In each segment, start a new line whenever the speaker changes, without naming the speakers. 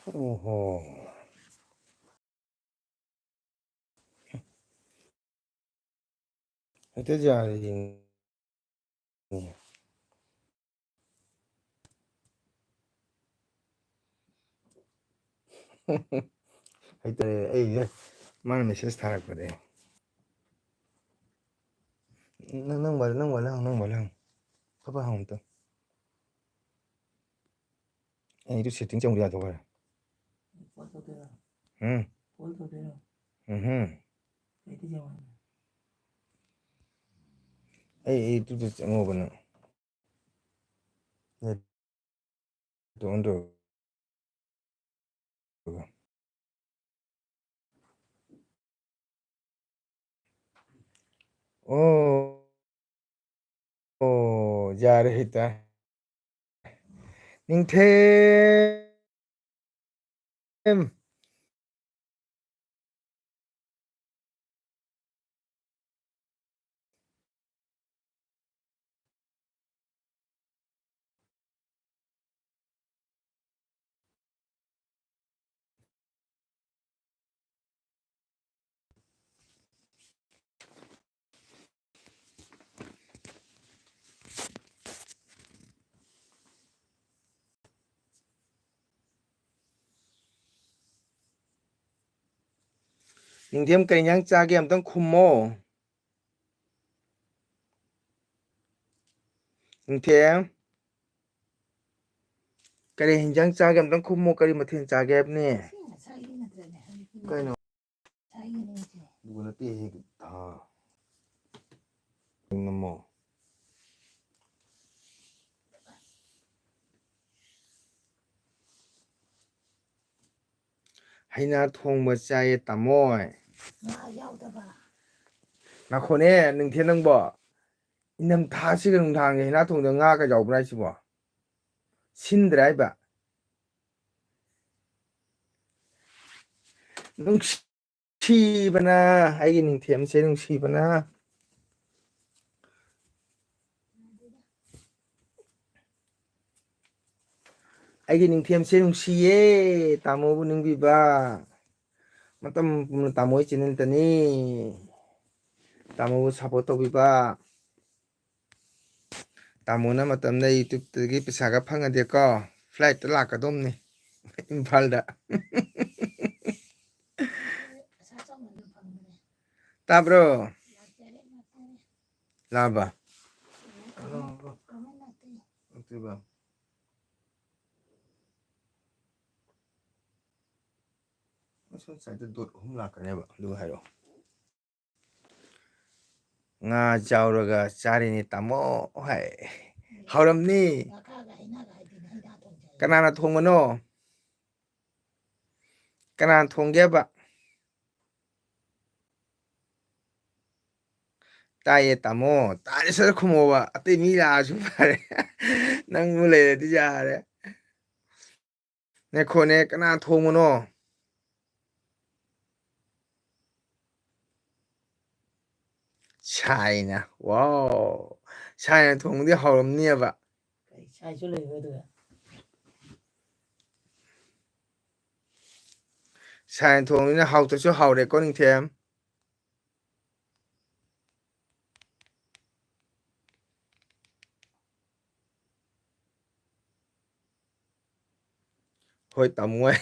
오호. Itu jadi itu mana message tarik pada. Nang balang. Apa hang tu? Itu setting trong dia tu kan. Hmm. Itu tu mau bana. Itu untuk. Oh, oh, jar hita. Ning them. Ning them kai yang cha game tang khummo. Ning them. Kari hinjang cha game tang khummo kari mathin cha game ni. Kai no. Duguna ti he ha. Namo. Haina thongba chaye tamoy. Nakhone ning them nang bo. Inam thasi ga nung thang haina thong da nga ka jaw brai si bo. Sin drai ba. Nung si bana ai ning them se nung si bana. Ai ning them se nung si ye tamo bu ning bi ba. Matam tamoy chinin tani. Tamo bu support to bi ba. Tamona matamda YouTube tagi pisaga phanga de ko flight ta la ka dom ni Imphal da tabro laba ba son sai da dot hum la ka ne ba lu hairo nga jawraga chari ni tamo hai hauram ni kanana thongmano kanana thongge ba taye tamo tare sar khumo ba ate mi la su pare nang mu le di ja re ne khone kanana thongmano China wow China thongdi hauram ni ba China thongni na hau ta chu hau re ko ning them hoi tamoy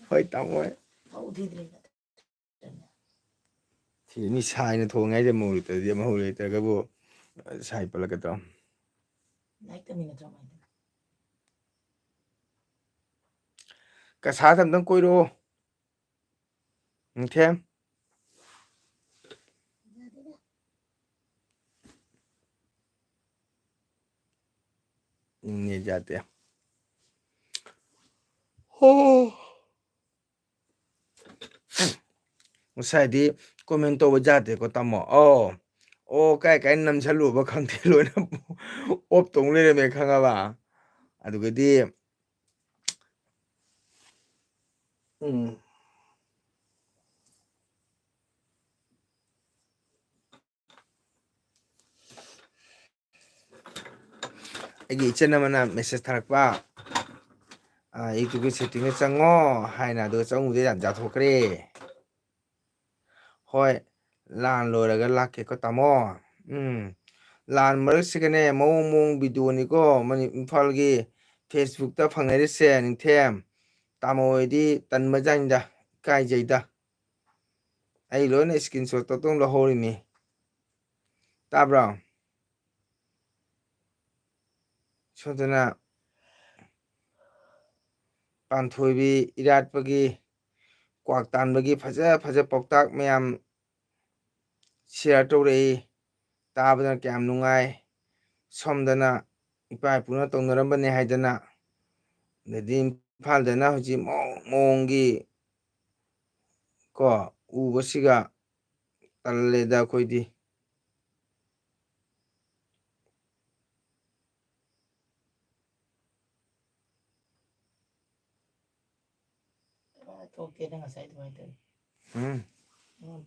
hoi tamoy thì mi sai nó thua ngay cho mùi từ giờ mà hồi từ cái bộ sai bala cái đó cả xã thầm đang coi đô thêm nghe ra tiền sai đi comment over ra tiền có tao mò cái nằm chả lụa mà không thể lụa nó ốp tung lên mày khăng à bà à tụi cái đi cái chân mà na message thằng ba ꯌꯨꯇ꯭ꯌꯨꯕꯀꯤ ꯁꯦꯠꯇꯤꯡꯗ ꯆꯪꯉꯣ ꯍꯥꯏꯅ ꯑꯗꯨꯒ ꯆꯪꯉꯨꯕꯗꯩ ꯌꯥꯊꯣꯛꯈ꯭ꯔꯦ ꯍꯣꯏ ꯂꯥꯟ ꯂꯣꯏꯔꯒ ꯂꯥꯛꯀꯦꯀꯣ ꯇꯥꯃꯣ ꯂꯥꯟ ꯃꯔꯛꯁꯤꯒꯅꯦ ꯃꯑꯣꯡ ꯃꯑꯣꯡ ꯚꯤꯗꯤꯑꯣꯅꯤꯀꯣ ꯏꯝꯐꯥꯜꯒꯤ ꯐꯦꯁꯕꯨꯛꯇ ꯐꯪꯅꯔꯤꯁꯦ ꯅꯤꯡꯊꯦꯝ ꯇꯥꯃꯣ ꯍꯣꯏꯗꯤ ꯇꯟꯕꯖꯥꯠꯅꯤꯗ ꯏꯀꯥꯏꯖꯩꯗ ꯑꯩ ꯂꯣꯏꯅ ꯏꯁꯀ꯭ꯔꯤꯟ ꯁꯣꯠ ꯇꯧ ꯂꯧꯍꯧꯔꯤꯅꯤ ꯇꯥꯕ꯭ꯔꯣ ꯁꯣꯗꯅ ꯄꯥꯟꯊꯣꯏꯕꯤ ꯏꯔꯥꯠꯄꯒꯤ ꯀ꯭ꯋꯥꯛ ꯇꯥꯟꯕꯒꯤ ꯐꯖ ꯐꯖ ꯄꯥꯎꯇꯥꯛ ꯃꯌꯥꯝ ꯁꯤꯌꯥꯔ ꯇꯧꯔꯛꯏ ꯇꯥꯕꯗꯅ ꯀꯌꯥꯝ ꯅꯨꯡꯉꯥꯏ ꯁꯣꯝꯗꯅ ꯏꯄꯥ ꯏꯄꯨꯅ ꯇꯧꯅꯔꯝꯕꯅꯦ ꯍꯥꯏꯗꯅ ꯑꯗꯩꯗꯤ ꯏꯝꯐꯥꯜꯗꯅ ꯍꯧꯖꯤꯛ ꯃꯑꯣꯡꯒꯤ ꯀꯣ ꯎꯕꯁꯤꯒ ꯇꯜꯂꯦꯗ ꯑꯩꯈꯣꯏꯗꯤ
ꯊꯣꯛꯇꯦꯅ ꯉꯁꯥꯏ ꯑꯗꯨꯃꯥꯏꯅ ꯇꯧꯋꯤ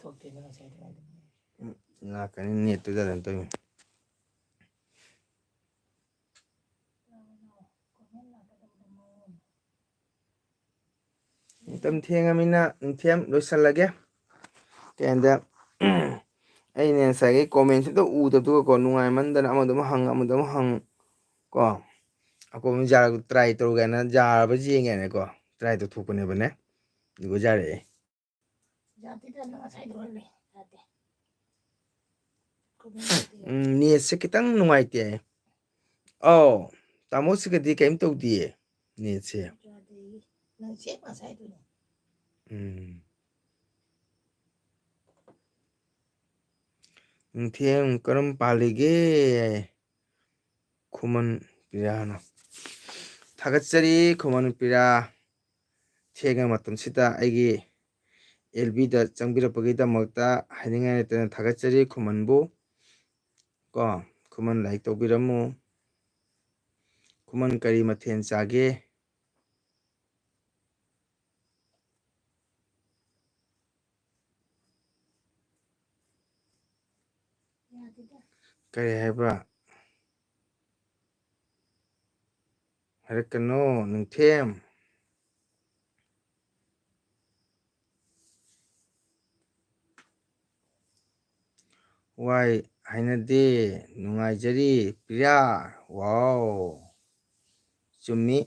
ꯊꯣꯛꯇꯦꯅ ꯉꯁꯥꯏ ꯑꯗꯨꯃꯥꯏꯅ
ꯂꯥꯛꯀꯅꯤ ꯅꯦꯠꯇꯨꯗ ꯑꯗꯨꯝ ꯇꯧꯋꯤ ꯃꯇꯝ ꯊꯦꯡꯉꯃꯤꯅ ꯅꯤꯡꯊꯦꯝ ꯂꯣꯏꯁꯜꯂꯒꯦ ꯀꯩꯗ ꯑꯩꯅꯦ ꯉꯁꯥꯏꯒꯤ ꯀꯣꯃꯦꯟꯁꯤꯗ ꯎꯗꯕꯗꯨꯒꯀꯣ ꯅꯨꯡꯉꯥꯏꯃꯟꯗꯅ ꯑꯃꯗ ꯑꯃꯨꯛ ꯍꯪ ꯀꯣ ꯑꯩꯈꯣꯏ ꯇ꯭ꯔꯥꯏ ꯇꯧꯒꯥꯏꯅ ꯌꯥꯔꯕ ꯌꯦꯡꯒꯦꯅꯀꯣ ꯇ꯭ꯔꯥꯏ ꯇꯧꯊꯣꯛꯄꯅꯦꯕꯅꯦ ꯑꯗꯨꯒ ꯌꯥꯔꯛꯑꯦ ꯅꯦꯠꯁꯦ ꯈꯤꯇꯪ ꯅꯨꯡꯉꯥꯏꯇꯦ ꯑꯧ ꯇꯥꯃꯣꯁꯤꯒꯗꯤ ꯀꯔꯤꯝ ꯇꯧꯗꯤꯌꯦ ꯅꯦꯠꯁꯦ ꯅꯤꯡꯊꯦꯝ ꯀꯔꯝ ꯄꯥꯜꯂꯤꯒꯦ ꯈꯨꯃꯟ ꯄꯤꯔꯥꯅ ꯊꯥꯒꯠꯆꯔꯤ ꯈꯨꯃꯟ ꯄꯤꯔꯥ ꯊꯦꯡꯉ ꯃꯇꯝꯁꯤꯗ ꯑꯩꯒꯤ ꯑꯦꯜꯕꯤꯗ ꯆꯪꯕꯤꯔꯛꯄꯒꯤꯗꯃꯛꯇ ꯍꯥꯏꯅꯤꯡꯉꯥꯏ ꯂꯩꯇꯅ ꯊꯥꯒꯠꯆꯔꯤ ꯈꯨꯃꯟꯕꯨ ꯀꯣ ꯈꯨꯃꯟ ꯂꯥꯏꯛ ꯇꯧꯕꯤꯔꯝꯃꯨ ꯈꯨꯃꯟ ꯀꯔꯤ ꯃꯊꯦꯜ ꯆꯥꯒꯦ ꯀꯔꯤ ꯍꯥꯏꯕ ꯍꯥꯏꯔꯛꯀꯅꯣ ꯅꯤꯡꯊꯦꯝ ꯋꯥꯏ ꯍꯥꯏꯅꯗꯦ ꯅꯨꯡꯉꯥꯏꯖꯔꯤ ꯄ꯭ꯔꯤꯌꯥ ꯋꯥꯎ ꯆꯨꯝꯃꯤ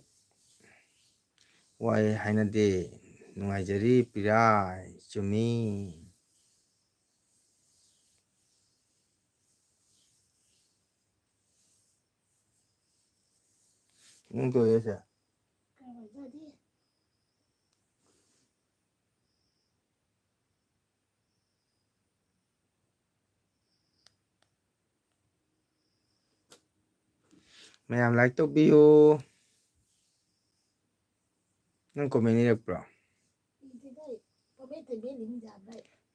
ꯋꯥꯏ ꯍꯥꯏꯅꯗꯦ ꯅꯨꯡꯉꯥꯏꯖꯔꯤ ꯄꯤꯌꯥ ꯆꯨꯝꯃꯤ ꯇꯣꯏꯁꯦ ꯃꯌꯥꯝ ꯂꯥꯏꯛ ꯇꯧꯕꯤꯌꯨ ꯅꯪ ꯀꯣꯃꯦꯟ ꯏꯔꯛꯄ꯭ꯔꯣ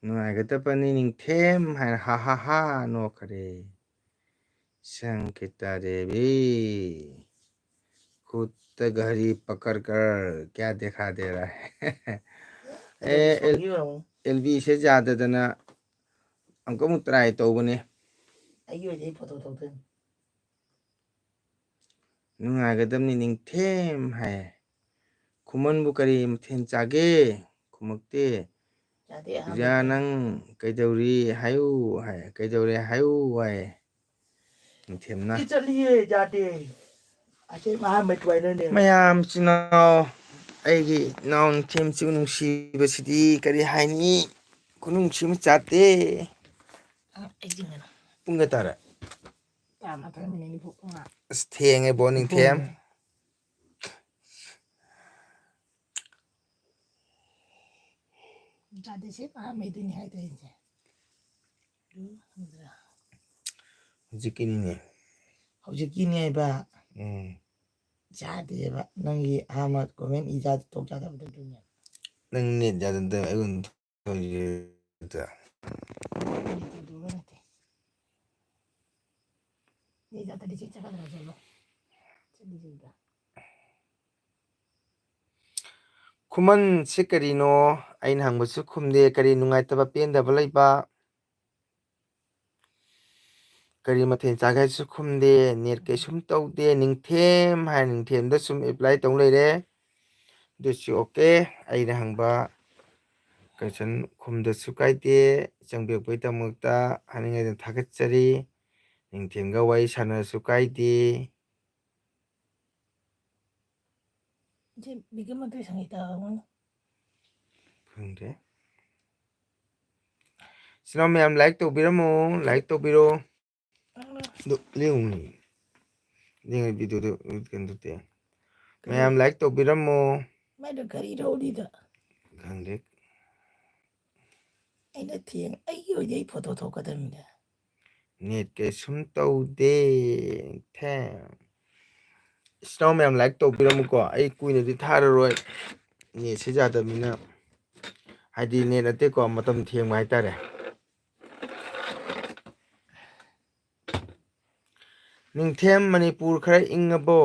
ꯅꯨꯡꯉꯥꯏꯒꯗꯕꯅꯤ ꯅꯤꯡꯊꯦꯝ ꯍꯥꯏꯅ ꯍꯥ ꯍꯥ ꯍꯥ ꯅꯣꯛꯈꯔꯦ ꯁꯪꯀꯤꯇꯥ ꯗꯦꯕꯤ खुद घड़ी पकड़ कर क्या दिखा दे रहा है एलबीसे ꯌꯥꯗꯗꯅ ꯑꯃꯨꯛ ꯇ꯭ꯔꯥꯏ ꯇꯧꯕꯅꯦ
ꯑꯩꯒꯤ ꯑꯣꯏꯅꯗꯤ ꯐꯣꯇꯣ ꯊꯣꯛꯇꯣꯏꯅꯤ
ꯅꯨꯡꯉꯥꯏꯒꯗꯕꯅꯤ ꯅꯤꯡꯊꯦꯝ ꯍꯥꯏ ꯈꯨꯃꯟꯕꯨ ꯀꯔꯤ ꯃꯊꯦꯜ ꯆꯥꯒꯦ ꯈꯨꯝꯃꯛꯇꯦ ꯄꯤꯌꯥ ꯅꯪ ꯀꯩꯗꯧꯔꯤ ꯍꯥꯏꯌꯨ ꯍꯥꯏ ꯀꯩꯗꯧꯔꯦ ꯍꯥꯏꯌꯨ ꯍꯥꯏ ꯅꯤꯡꯊꯦꯝꯅ
ꯆꯠꯂꯤꯌꯦ ꯌꯥꯗꯦ
ꯃꯌꯥꯝ ꯏꯆꯤꯟ ꯑꯩꯒꯤ ꯏꯅꯥꯎ ꯅꯤꯡꯊꯦꯝꯁꯨ ꯅꯨꯡꯁꯤꯕꯁꯤꯗꯤ ꯀꯔꯤ ꯍꯥꯏꯅꯤ ꯈꯨꯅꯨꯡꯁꯤ ꯑꯃ ꯆꯥꯗꯦ ꯄꯨꯡ ꯀꯌꯥ ꯇꯥꯔꯦ ꯑꯁ ꯊꯦꯡꯉꯦꯕꯣ ꯅꯤꯡꯊꯦꯝ ꯍꯧꯖꯤꯛꯀꯤꯅꯤꯅꯦ
ꯍꯧꯖꯤꯛꯀꯤꯅꯦ ꯍꯥꯏꯕ ꯆꯥꯗꯦꯕ ꯅꯪꯒꯤ ꯑꯍꯥꯟꯕ ꯀꯣꯃꯦꯟ ꯏꯖꯥ ꯇꯣꯛ ꯆꯥꯗꯕꯗꯨꯅꯦ
ꯅꯪ ꯅꯦꯠ ꯌꯥꯗꯗ ꯑꯩꯉꯣꯟꯗ ꯈꯨꯃꯟꯁꯤ ꯀꯔꯤꯅꯣ ꯑꯩꯅ ꯍꯪꯕꯁꯨ ꯈꯨꯝꯗꯦ ꯀꯔꯤ ꯅꯨꯡꯉꯥꯏꯇꯕ ꯄꯦꯟꯗꯕ ꯂꯩꯕ ꯀꯔꯤ ꯃꯊꯦꯜ ꯆꯥꯒꯦ ꯍꯥꯏꯁꯨ ꯈꯨꯝꯗꯦ ꯅꯦꯠ ꯀꯩꯁꯨꯝ ꯇꯧꯗꯦ ꯅꯤꯡꯊꯦꯝ ꯍꯥꯏ ꯅꯤꯡꯊꯦꯝꯗ ꯁꯨꯝ ꯑꯦꯄ꯭ꯂꯥꯏ ꯇꯧ ꯂꯩꯔꯦ ꯑꯗꯨꯁꯨ ꯑꯣꯀꯦ ꯑꯩꯅ ꯍꯪꯕ ꯀꯣꯏꯁꯟ ꯈꯨꯝꯗꯁꯨ ꯀꯥꯏꯗꯦ ꯆꯪꯕꯤꯔꯛꯄꯒꯤꯗꯃꯛꯇ ꯍꯥꯏꯅꯤꯡꯉꯥꯏꯗ ꯊꯥꯒꯠꯆꯔꯤ ꯅꯤꯡꯊꯦꯝꯒ ꯋꯥꯔꯤ ꯁꯥꯟꯅꯔꯁꯨ ꯀꯥꯏꯗꯦ
이제 미금한테 상이다.
ꯈꯪꯗ꯭ꯔꯦ ꯁꯤꯅ ꯃꯌꯥꯝ ꯂꯥꯏꯛ ꯇꯧꯕꯤꯔꯝꯃꯣ ꯂꯥꯏꯛ ꯇꯧꯕꯤꯔꯣ ꯑꯗꯨ ꯂꯦꯡꯉꯨꯅꯤ ꯂꯦꯡꯉ ꯚꯤꯗꯤꯑꯣꯗꯣ ꯀꯩꯅꯣ ꯇꯧꯗꯦ ꯃꯌꯥꯝ ꯂꯥꯏꯛ ꯇꯧꯕꯤꯔꯝꯃꯣ
마이도 거리로리다.
ꯈꯪꯗꯦ
애는 뒤에 아이 어디 포토 톡거든요.
ꯅꯦꯠ ꯀꯩꯁꯨꯝ ꯇꯧꯗꯦ ꯊꯦꯡ ꯏꯁꯅꯥꯎ ꯃꯌꯥꯝ ꯂꯥꯏꯛ ꯇꯧꯕꯤꯔꯝꯃꯨꯀꯣ ꯑꯩ ꯀꯨꯏꯅꯗꯤ ꯊꯥꯔꯔꯣꯏ ꯅꯦꯠꯁꯦ ꯌꯥꯗꯕꯅꯤꯅ ꯍꯥꯏꯗꯤ ꯅꯦꯠ ꯅꯠꯇꯦꯀꯣ ꯃꯇꯝ ꯊꯦꯡꯕ ꯍꯥꯏꯇꯥꯔꯦ ꯅꯤꯡꯊꯦꯝ ꯃꯅꯤꯄꯨꯔ ꯈꯔ ꯏꯪꯉꯕꯣ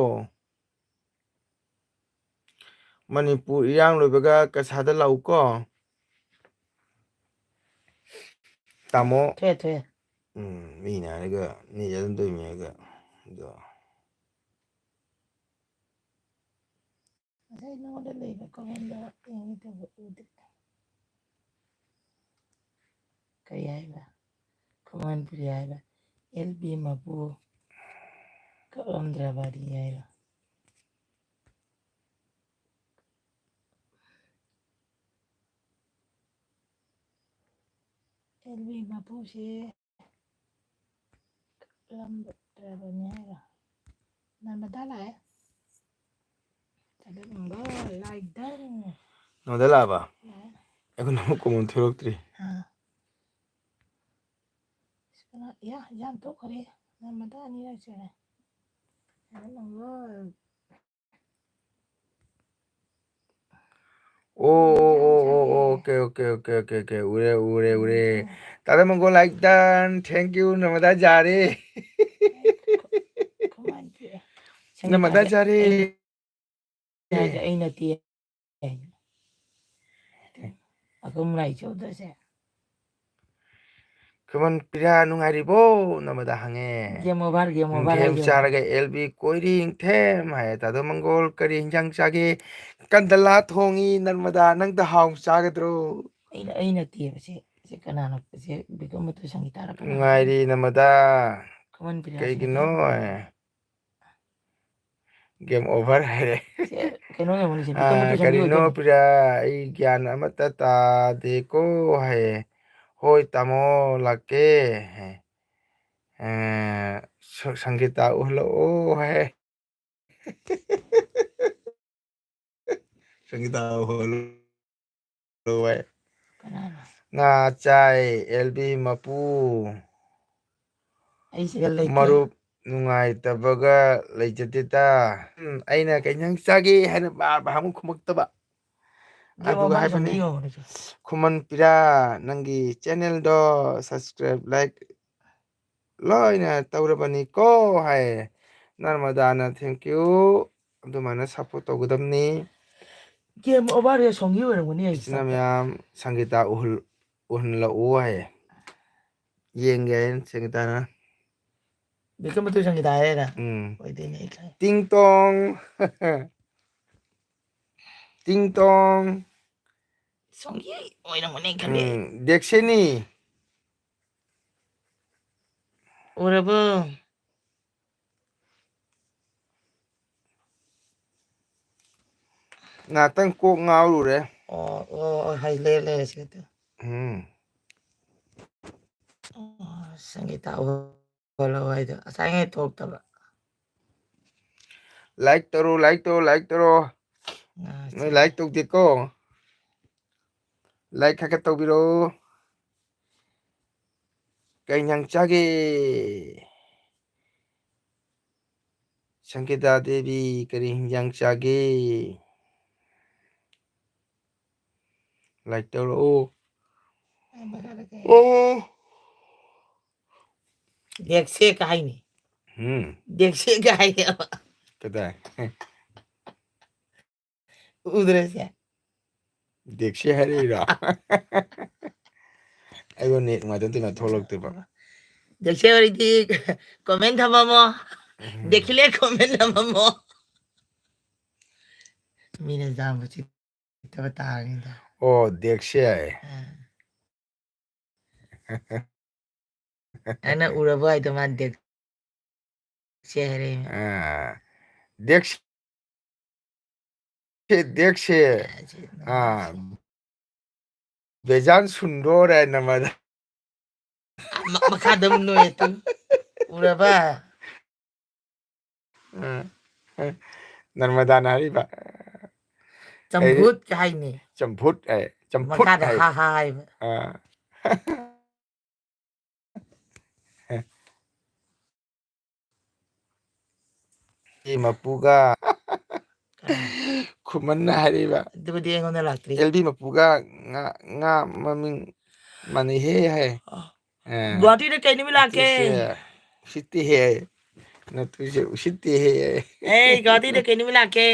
ꯃꯅꯤꯄꯨꯔ ꯏꯔꯥꯡ ꯂꯣꯏꯕꯒ ꯀꯁꯥꯗ ꯂꯥꯛꯎꯀꯣ ꯇꯥꯃꯣ
돼.
ꯃꯤꯅ ꯍꯥꯏꯔꯒ ꯅꯦꯠ ꯑꯗꯨꯝ ꯇꯧꯔꯤꯃꯤ ꯍꯥꯏꯔꯒ ꯑꯗꯣ
ꯉꯁꯥꯏ ꯅꯉꯣꯟꯗ ꯂꯩꯕ ꯀꯃꯦꯟꯗ ꯌꯦꯡꯒꯗꯕ ꯎꯗꯦ. ꯀꯔꯤ ꯍꯥꯏꯕ ꯀꯃꯥꯟ ꯄꯤꯔꯤ ꯍꯥꯏꯕ LB ꯃꯄꯨ ꯀꯛꯂꯝꯗ꯭ꯔꯕꯗꯤ ꯍꯥꯏꯔꯣ LB ꯃꯄꯨꯁꯦ ꯀꯛꯂꯝꯗ꯭ꯔꯕꯅꯤ ꯍꯥꯏꯔꯣ ꯅꯔꯃꯗꯥ ꯂꯥꯛꯑꯦ ꯆꯠꯂꯝꯕ ꯂꯥꯏꯗꯪ
ꯅꯣꯡꯗ ꯂꯥꯛꯑꯕ
ꯂꯥꯛꯑꯦ
ꯑꯩꯈꯣꯏ ꯑꯃꯨꯛ ꯀꯣꯃꯟ ꯊꯣꯛꯂꯛꯇ꯭ꯔꯤ
ꯌꯥꯝ ꯇꯣꯛꯈ꯭ꯔꯦ ꯅꯔꯃꯗꯥ ꯑꯅꯤꯔꯛ ꯆꯠꯂꯦ ꯆꯠꯂꯝꯕ
ꯑꯣꯀꯦ ꯎꯔꯦ ꯇꯥꯗ ꯃꯪꯒꯣꯜ ꯂꯥꯏꯛ ꯗꯟ ꯊꯦꯡꯛ ꯌꯨ ꯅꯔꯃꯗꯥ ꯖꯥꯔꯦ
ꯀꯃꯥꯏꯅ ꯄꯤꯔꯦ
ꯅꯔꯃꯗꯥ
ꯁꯪꯒꯤꯇꯥꯁꯦ
ꯖꯥꯔꯦ
ꯍꯥꯏꯁꯦ ꯑꯩ ꯅꯠꯇꯦ ꯑꯈꯨꯝ ꯂꯥꯏ ꯆꯧꯗꯁꯦ
ꯈꯨꯃꯟ ꯄꯤꯔꯥ ꯅꯨꯡꯉꯥꯏꯔꯤꯕꯣ ꯅꯔꯃꯗꯥ ꯍꯪꯉꯦ
ꯒꯦꯝ ꯑꯣꯚꯔ
ꯅꯤꯡꯊꯦꯝ
ꯍꯥꯏꯁꯦ
ꯆꯥꯔꯒ ꯑꯦꯜꯕꯤ ꯀꯣꯏꯔꯤ ꯅꯤꯡꯊꯦꯝ ꯍꯥꯏ ꯇꯥꯗ ꯃꯪꯒꯣꯜ ꯀꯔꯤ ꯍꯤꯟꯖꯥꯡ ꯆꯥꯒꯦ ꯀꯟꯗꯂꯥ ꯊꯣꯡꯉꯤ ꯅꯔꯃꯗꯥ ꯅꯪꯗ ꯍꯥꯎ ꯆꯥꯒꯗ꯭ꯔꯣ
ꯑꯩ ꯅꯠꯇꯦꯕ ꯁꯤ ꯀꯅꯥꯅꯣ ꯁꯤ ꯕꯤꯀꯝꯕꯇꯨ ꯁꯪꯒꯤꯇꯥꯔ ꯀꯅꯥꯅꯣ
ꯅꯨꯡꯉꯥꯏꯔꯤ ꯅꯔꯃꯗꯥ
ꯈꯨꯃꯟ ꯄꯤꯔꯤꯌꯥꯁꯦ
ꯀꯩꯒꯤꯅꯣ ꯒꯦꯝ ꯑꯣꯚꯔ ꯍꯥꯏꯔꯦ
ꯀꯩꯅꯣ ꯌꯦꯡꯉꯨꯅꯦ ꯕꯤꯀꯝꯕꯇꯨ ꯁꯪꯒꯤ
ꯀꯔꯤꯅꯣ
ꯑꯣꯏꯗꯣꯏꯅꯤ
ꯄ꯭ꯔꯤꯌꯥ ꯑꯩ ꯒ꯭ꯌꯥꯟ ꯑꯃꯇ ꯇꯥꯗꯦꯀꯣ ꯍꯥꯏꯌꯦ ꯍꯣꯏ ꯇꯥꯃꯣ ꯂꯥꯛꯀꯦ ꯁꯪꯒꯤꯇꯥ ꯎꯍꯜꯂꯛꯑꯣ ꯍꯥꯏ ꯁꯪꯒꯤꯇꯥ ꯎꯍꯜꯂꯛꯑꯣ ꯍꯥꯏ
ꯀꯅꯥꯅꯣ
ꯉꯥ ꯆꯥꯏ ꯑꯦꯜꯕꯤ ꯃꯄꯨ
ꯑꯩ ꯁꯤꯗ ꯂꯩꯇꯦ
ꯃꯔꯨꯞ ꯅꯨꯡꯉꯥꯏꯇꯕꯒ ꯂꯩꯖꯗꯦꯗ ꯑꯩꯅ ꯀꯩ ꯏꯟꯖꯥꯡ ꯆꯥꯒꯦ ꯍꯥꯏꯅ ꯕꯥꯔ ꯈꯨꯝꯃꯛꯇꯕ
ꯒꯦꯝ
ꯑꯗꯨꯒ
ꯑꯣꯚꯔ
ꯍꯥꯏꯕꯅꯤ
ꯁꯪꯒꯤ ꯌꯦꯡꯉꯨꯅꯦ
ꯈꯨꯃꯟ ꯄꯤꯔꯥ ꯅꯪꯒꯤ ꯆꯦꯅꯦꯜꯗꯣ ꯁꯕꯁꯀ꯭ꯔꯥꯏꯕ ꯂꯥꯏꯛ ꯂꯣꯏꯅ ꯇꯧꯔꯕꯅꯤꯀꯣ ꯍꯥꯏ ꯅꯔꯃꯗꯥꯅ ꯊꯦꯡꯀ꯭ꯌꯨ ꯑꯗꯨꯃꯥꯏꯅ ꯁꯞꯄꯣꯔꯠ ꯇꯧꯒꯗꯕꯅꯤ
ꯒꯦꯝ ꯑꯣꯚꯔ ꯁꯣꯡꯒꯤ ꯑꯣꯏꯔꯝꯒꯅꯤ ꯑꯩ
ꯏꯆꯤꯟꯅ ꯃꯌꯥꯝ ꯁꯪꯒꯤꯇꯥ ꯎꯍꯜꯂꯛꯎ ꯍꯥꯏꯌꯦ ꯌꯦꯡꯒꯦ ꯁꯪꯒꯤꯇꯥꯅ
ꯕꯤꯀ꯭ꯔꯝꯕꯇꯨ ꯁꯪꯒꯤꯇꯥ ꯍꯥꯏꯔ
ꯎꯝ
ꯑꯣꯏꯗꯣꯏꯅꯦ ꯑꯩ ꯈꯪꯉꯦ
ꯇꯤꯡ ꯇꯣꯡ ꯇꯤꯡ ꯇꯣꯡ
ꯁꯣꯡꯒꯤ ꯑꯣꯏꯔꯝꯒꯅꯤ ꯈꯜꯂꯦ ꯑꯩ
ꯗꯦꯛꯁꯦꯅꯤ
ꯎꯔꯕꯣ
ꯉꯥꯛꯇꯪ ꯀꯣꯛ ꯉꯥꯎꯔꯨꯔꯦ
ꯑꯣ ꯍꯥꯏ ꯂꯩꯔꯦ ꯁꯤꯗ ꯁꯪꯒꯤꯇꯥ ꯎꯍꯜꯂꯛꯑꯣ ꯍꯥꯏꯗꯣ ꯉꯁꯥꯏꯉꯩ ꯊꯣꯛꯇꯕ
ꯂꯥꯏꯛ ꯇꯧꯔꯣ ꯂꯥꯏꯛ ꯇꯧꯔꯣ ꯂꯥꯏꯛ ꯇꯧꯔꯣ ꯅꯣꯏ ꯂꯥꯏꯛ ꯇꯧꯗꯦꯀꯣ ꯂꯥꯏꯛ ꯈꯔ ꯈꯔ ꯇꯧꯕꯤꯔꯛꯑꯣ ꯀꯩ ꯏꯟꯖꯥꯡ ꯆꯥꯒꯦ ꯁꯪꯒꯤꯇꯥ ꯗꯦꯕꯤ ꯀꯔꯤ ꯍꯤꯟꯖꯥꯡ ꯆꯥꯒꯦ ꯂꯥꯏꯛ ꯇꯧꯔꯛꯑꯣ ꯑꯣ
ꯗꯦꯛꯁꯦꯒ ꯍꯥꯏꯅꯤ ꯗꯦꯛꯁꯦꯒ ꯍꯥꯏꯅꯦꯕ
ꯀꯗꯥꯏ
ꯎꯗ꯭ꯔꯁꯦ
ꯗꯦꯛꯁꯤ ꯍꯥꯏꯔꯛꯏꯔꯣ ꯑꯩꯉꯣꯟ ꯅꯦꯠ ꯅꯨꯡꯉꯥꯏꯇ ꯊꯣꯛꯂꯛꯇꯣꯏꯕ
ꯗꯦꯛꯁꯤ ꯋꯥꯔꯤꯗꯤ ꯀꯃꯦꯟ ꯊꯝꯃꯝꯃꯣ ꯗꯦꯈꯤꯂꯦ ꯀꯃꯦꯟ ꯊꯝꯃꯝꯃꯣ ꯃꯤꯅ ꯖꯥꯝꯕꯨ ꯆꯤꯠꯇꯕ ꯇꯥꯔꯅꯤꯗ.
ꯑꯣ ꯗꯦꯛꯁꯦ
ꯑꯩꯅ ꯎꯔꯕ ꯍꯥꯏꯗꯣ ꯃꯥ ꯗꯦꯛꯁꯦ ꯍꯥꯏꯔꯛꯏ.
ꯗꯦꯛꯁ ꯗꯦꯛꯁꯦ ꯕꯦꯖꯥꯟ ꯁꯨꯟꯗꯣꯔ ꯅꯃꯗ
ꯃꯈꯥꯗ ꯑꯃꯨꯛ ꯅꯣꯏ ꯇꯨ ꯎꯔꯕ
ꯅꯔꯃꯗꯥꯅ ꯍꯥꯏꯔꯤꯕ
ꯆꯝꯐꯨꯠ ꯍꯥꯏꯅꯤ.
ꯆꯝꯐꯨꯠ ꯆꯝꯐꯨꯠ
ꯃꯈꯥꯗ
ꯍꯥꯏ
ꯍꯥ ꯍꯥ ꯍꯥꯏꯕ.
ꯃꯄꯨꯒ
ꯀꯅꯥ
ꯈꯨꯃꯟꯅ ꯍꯥꯏꯔꯤꯕ
ꯑꯗꯨꯕꯨꯗꯤ ꯑꯩꯉꯣꯟꯗ ꯂꯥꯛꯇ꯭ꯔꯤ.
ꯑꯦꯜꯗꯤ ꯃꯄꯨꯒ ꯉꯥ ꯃꯃꯤꯡ ꯃꯥꯟꯅꯩꯍꯦ ꯍꯥꯏ.
ꯒꯨꯋꯥꯍꯥꯇꯤꯗ ꯀꯩ ꯅꯨꯃꯤꯠ ꯂꯥꯛꯀꯦ?
ꯎꯁꯤꯠꯇꯦꯍꯦ ꯅꯠꯇꯨꯁꯦ ꯎꯁꯤꯠꯇꯦꯍꯦ.
ꯒꯨꯋꯥꯍꯥꯇꯤꯗ ꯀꯩ ꯅꯨꯃꯤꯠ ꯂꯥꯛꯀꯦ?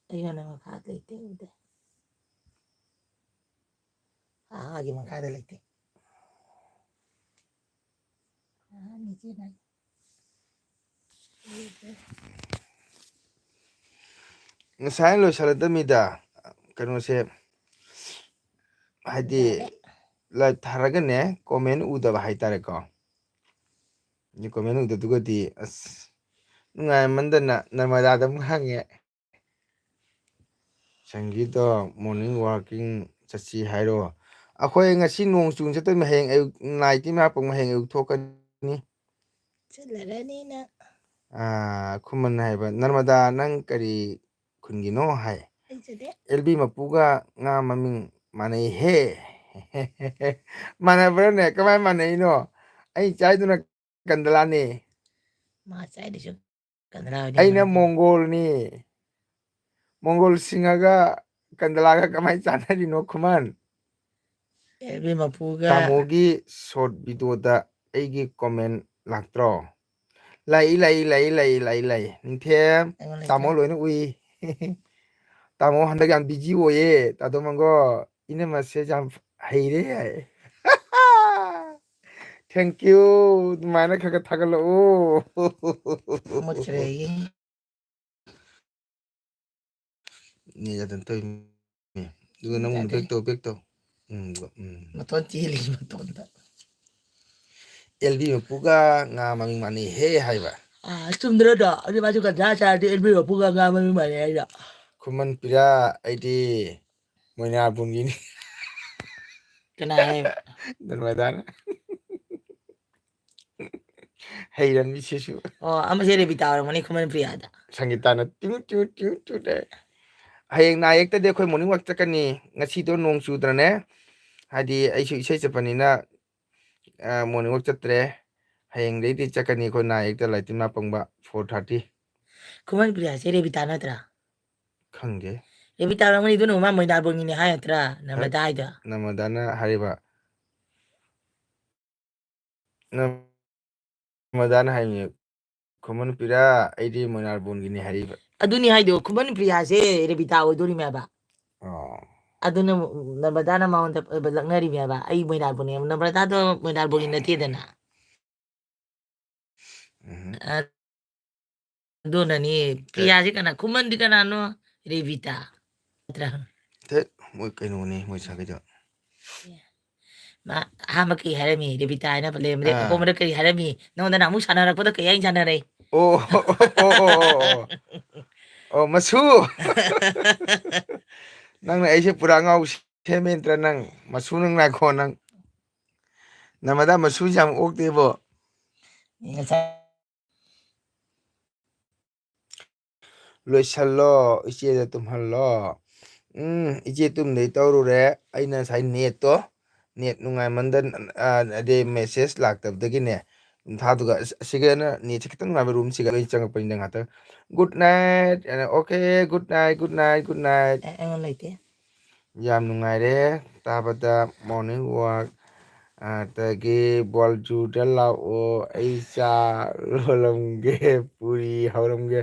ꯑꯩꯉꯣꯟꯗ ꯃꯈꯥ ꯂꯩꯇꯦ ꯎꯗꯦ. ꯒꯤ ꯃꯈꯥꯗ ꯂꯩꯇꯦ.
ꯉꯁꯥꯏ ꯂꯣꯏꯁꯤꯜꯂꯗꯃꯤꯗ ꯀꯩꯅꯣꯁꯦ ꯍꯥꯏꯗꯤ ꯂꯥꯏꯚ ꯊꯥꯔꯒꯅꯦ ꯀꯣꯃꯦꯟ ꯎꯗꯕ ꯍꯥꯏꯇꯥꯔꯦꯀꯣ. ꯀꯣꯃꯦꯟ ꯎꯗꯗꯨꯒꯗꯤ ꯑꯁ ꯅꯨꯡꯉꯥꯏꯃꯟꯗꯅ ꯅꯔꯃꯗꯥꯗ ꯑꯃꯨꯛ ꯍꯪꯉꯦ. ꯁꯪꯒꯤꯗꯣ ꯃꯣꯔꯅꯤꯡ ꯋꯥꯛꯀꯤꯡ ꯆꯠꯁꯤ ꯍꯥꯏꯔꯣ. ꯑꯩꯈꯣꯏ ꯉꯁꯤ ꯅꯣꯡ ꯆꯨ ꯆꯠꯇꯣꯏ ꯍꯌꯦꯡ ꯑꯌꯨꯛ ꯅꯥꯏꯠꯇꯤ ꯃꯥꯄꯨꯡ ꯍꯌꯦꯡ ꯑꯌꯨꯛ ꯊꯣꯛꯀꯅꯤ.
ꯆꯠꯂꯔꯅꯤ ꯅꯪ.
ꯈꯨꯃꯟ ꯍꯥꯏꯕ ꯅꯔꯃꯗꯥ ꯅꯪ ꯀꯔꯤ ꯈꯨꯟꯒꯤꯅꯣ ꯍꯥꯏ.
ꯂꯩꯖꯗꯦ.
ꯑꯦꯜꯕꯤ ꯃꯄꯨꯒ ꯉꯥ ꯃꯃꯤꯡ ꯃꯥꯟꯅꯩꯍꯦ. ꯃꯥꯟꯅꯕ꯭ꯔꯥꯅꯦ ꯀꯃꯥꯏꯅ ꯃꯥꯟꯅꯩꯅꯣ ꯑꯩ ꯆꯥꯏꯗꯨꯅ ꯀꯟꯗꯂꯥꯅꯤ.
ꯃꯥ ꯆꯥꯏꯗꯨꯁꯨ ꯀꯪꯂꯥ ꯑꯣꯏꯗꯤ
ꯑꯩꯅ
ꯃꯅꯤꯄꯨꯔ.
ꯃꯣꯡꯒꯣꯜꯅꯤ. ꯃꯣꯡꯒꯣꯜ ꯁꯤꯡꯉꯒ ꯀꯟꯗꯂꯥꯒ ꯀꯃꯥꯏꯅ ꯆꯥꯟꯅꯔꯤꯅꯣ ꯈꯨꯃꯟ.
ꯑꯦꯜꯕꯤ ꯃꯄꯨꯒ
ꯇꯥꯃꯣꯒꯤ ꯁꯣꯔꯠ ꯚꯤꯗꯤꯑꯣꯗ ꯑꯩꯒꯤ ꯀꯣꯃꯦꯟ ꯂꯥꯛꯇ꯭ꯔꯣ? ꯂꯩ ꯅꯤꯡꯊꯦꯝ
ꯑꯩꯉꯣꯟ ꯂꯩꯇ꯭ꯔꯦ.
ꯇꯥꯃꯣ ꯂꯣꯏꯅ ꯎꯏ. ꯇꯥꯃꯣ ꯍꯟꯗꯛ ꯌꯥꯝ ꯕꯤꯖꯤ ꯑꯣꯏꯌꯦ ꯇꯥꯗꯣ ꯃꯪꯒꯣ ꯏꯅꯝꯃꯁꯦ ꯌꯥꯝ ꯍꯩꯔꯦ ꯍꯥꯏ. ꯊꯦꯡꯀ꯭ꯌꯨ ꯑꯗꯨꯃꯥꯏꯅ ꯈꯔ ꯈꯔ ꯊꯥꯒꯠꯂꯛꯎ.
ꯃꯨꯠꯈ꯭ꯔꯦ ꯑꯩꯒꯤ.
ꯅꯦꯠ ꯌꯥꯗꯅ ꯇꯧꯔꯤꯅꯤ. ꯑꯗꯨꯒ ꯅꯪꯉꯣꯟꯗ
ꯌꯥꯗꯦ.
ꯕꯦꯛ ꯇꯧ ꯕꯦꯛ ꯇꯧ.
ꯃꯇꯣꯟ ꯆꯦꯜꯂꯤ ꯃꯇꯣꯟꯗ.
ꯑꯦꯜꯕꯤ ꯃꯄꯨꯒ ꯉꯥ ꯃꯃꯤꯡ ꯃꯥꯟꯅꯩꯍꯦ ꯍꯥꯏꯕ.
ꯆꯨꯝꯗ꯭ꯔꯗꯣ ꯑꯗꯨ ꯃꯥꯁꯨ ꯒꯟꯖꯥ ꯆꯥꯔꯗꯤ ꯑꯦꯜꯕꯤ ꯃꯄꯨꯒ ꯉꯥ ꯃꯃꯤꯡ ꯃꯥꯟꯅꯩ ꯍꯥꯏꯔꯤꯔꯣ?
ꯈꯨꯃꯟ ꯄꯤꯔꯥ ꯑꯩꯗꯤ ꯃꯣꯏꯅꯥꯕꯨꯡꯒꯤꯅꯤ.
ꯀꯅꯥ ꯍꯥꯏꯕ?
ꯅꯔꯃꯗꯥꯅ. ꯍꯩꯔꯝꯅꯤ ꯁꯤꯁꯨ.
ꯑꯣ ꯑꯃꯁꯦ ꯔꯦꯕꯤꯇꯥ ꯑꯣꯏꯔꯝꯒꯅꯤ ꯈꯨꯃꯟ ꯄ꯭ꯔꯤꯌꯥꯗ.
ꯁꯪꯒꯤꯇꯥꯅ ꯍꯌꯦꯡ ꯅꯥꯌꯦꯛꯇꯗꯤ ꯑꯩꯈꯣꯏ ꯃꯣꯔꯅꯤꯡ ꯋꯥꯛ ꯆꯠꯀꯅꯤ. ꯉꯁꯤꯗꯣ ꯅꯣꯡ ꯆꯨꯗ꯭ꯔꯅꯦ ꯍꯥꯏꯗꯤ ꯑꯩꯁꯨ ꯏꯁꯩ ꯆꯠꯄꯅꯤꯅ ꯃꯣꯔꯅꯤꯡ ꯋꯥꯛ ꯆꯠꯇ꯭ꯔꯦ. ꯍꯌꯦꯡꯗꯩꯗꯤ ꯆꯠꯀꯅꯤ ꯑꯩꯈꯣꯏ ꯅꯥꯌꯦꯛꯇ ꯂꯥꯏꯇꯤꯟꯃ ꯄꯪꯕ 4:30.
ꯈꯨꯃꯟ ꯄ꯭ꯔꯤꯌꯥꯁꯦ ꯔꯦꯕꯤꯇꯥ ꯅꯠꯇ꯭ꯔꯥ?
ꯈꯪꯗꯦ.
ꯔꯦꯕꯤꯇꯥ ꯑꯣꯏꯔꯝꯒꯅꯤ ꯑꯗꯨꯅ ꯃꯥ ꯃꯣꯏꯅꯥꯕꯨꯡꯒꯤꯅꯦ ꯍꯥꯏ ꯅꯠꯇ꯭ꯔꯥ ꯅꯔꯃꯗꯥ ꯍꯥꯏꯗꯣ?
ꯅꯔꯃꯗꯥꯅ ꯍꯥꯏꯔꯤꯕ. ꯅꯔꯃꯗꯥꯅ ꯍꯥꯏꯅꯤ ꯈꯨꯃꯟ ꯄꯤꯔꯥ ꯑꯩꯗꯤ ꯃꯣꯏꯅꯥꯔꯕꯨꯡꯒꯤꯅꯤ ꯍꯥꯏꯔꯤꯕ.
ꯑꯗꯨꯅꯤ ꯍꯥꯏꯗꯣ ꯈꯨꯃꯟ ꯄ꯭ꯔꯤꯌꯥꯁꯦ ꯔꯦꯕꯤꯇꯥ ꯑꯣꯏꯗꯣꯔꯤꯃꯦꯕ꯫
ꯑꯣ.
ꯑꯗꯨꯅ ꯅꯔꯃꯗꯥꯅ ꯃꯉꯣꯟꯗ ꯂꯛꯅꯔꯤꯃꯦꯕ ꯑꯩ ꯃꯣꯏꯅꯥꯜꯕꯨꯡꯅꯦ ꯅꯔꯃꯗꯥꯗꯣ ꯃꯣꯏꯅꯥꯜꯕꯨꯡꯒꯤ ꯅꯠꯇꯦꯗꯅ꯫ ꯑꯗꯨꯅꯅꯤ ꯄ꯭ꯔꯤꯌꯥꯁꯤ ꯀꯅꯥ ꯈꯨꯃꯟꯗꯤ ꯀꯅꯥꯅꯣ ꯔꯦꯕꯤꯇꯥ ꯅꯠꯇ꯭ꯔꯥ?
ꯃꯣꯏ ꯀꯩꯅꯣꯅꯤ ꯃꯣꯏ ꯁꯥꯒꯩꯗꯣ.
ꯃꯥ ꯑꯍꯥꯟꯕ ꯀꯩ ꯍꯥꯏꯔꯝꯃꯤ ꯔꯦꯕꯤꯇꯥ ꯍꯥꯏꯅ ꯂꯩꯔꯝꯕꯗꯤ
ꯑꯥ
ꯑꯄꯣꯝꯕꯗ ꯀꯔꯤ ꯍꯥꯏꯔꯝꯃꯤ ꯅꯉꯣꯟꯗ ꯅꯍꯥꯟꯃꯨꯛ ꯁꯥꯟꯅꯔꯛꯄꯗ ꯀꯩ ꯍꯥꯏꯅ ꯁꯥꯟꯅꯔꯩ?
ꯑꯣ ꯑꯣ ꯃꯁꯨ ꯅꯪꯅ ꯑꯩꯁꯦ ꯄꯨꯔꯥ ꯉꯥꯎ ꯁꯦꯝꯃꯦꯟꯇ꯭ꯔ ꯅꯪ ꯃꯁꯨ ꯅꯪ ꯉꯥꯏꯈꯣ ꯅꯪ ꯅꯔꯃꯗꯥ ꯃꯁꯨꯁꯦ ꯌꯥꯝ ꯑꯣꯛꯇꯦꯕꯣ꯫ ꯂꯣꯏꯁꯜꯂꯣ ꯏꯆꯦꯗ ꯇꯨꯝꯍꯜꯂꯣ꯫ ꯏꯆꯦ ꯇꯨꯝꯗꯩ ꯇꯧꯔꯨꯔꯦ ꯑꯩꯅ ꯉꯁꯥꯏ ꯅꯦꯠꯇꯣ ꯅꯦꯠ ꯅꯨꯡꯉꯥꯏꯃꯟꯗꯅ ꯑꯗꯩ ꯃꯦꯁꯦꯖ ꯂꯥꯛꯇꯕꯗꯒꯤꯅꯦ ꯊꯥꯗꯨꯒ ꯑꯁꯤꯒꯅ ꯅꯦꯠꯁꯦ ꯈꯤꯇꯪ ꯅꯨꯡꯉꯥꯏꯕ ꯔꯨꯝꯁꯤꯒ ꯂꯣꯏ ꯆꯪꯉꯛꯄꯅꯤꯅ ꯉꯥꯛꯇꯪ good night okay good night good night good night.
ꯑꯩꯉꯣꯟ ꯂꯩꯇꯦ꯫
ꯌꯥꯝ ꯅꯨꯡꯉꯥꯏꯔꯦ ꯇꯥꯕꯗ ꯃꯣꯔꯅꯤꯡ ꯋꯥꯛ ꯑꯗꯒꯤ ꯕꯣꯜꯖꯨꯗ ꯂꯥꯛꯑꯣ ꯑꯩ ꯆꯥ ꯂꯣꯜꯂꯝꯒꯦ ꯄꯨꯔꯤ ꯍꯧꯔꯝꯒꯦ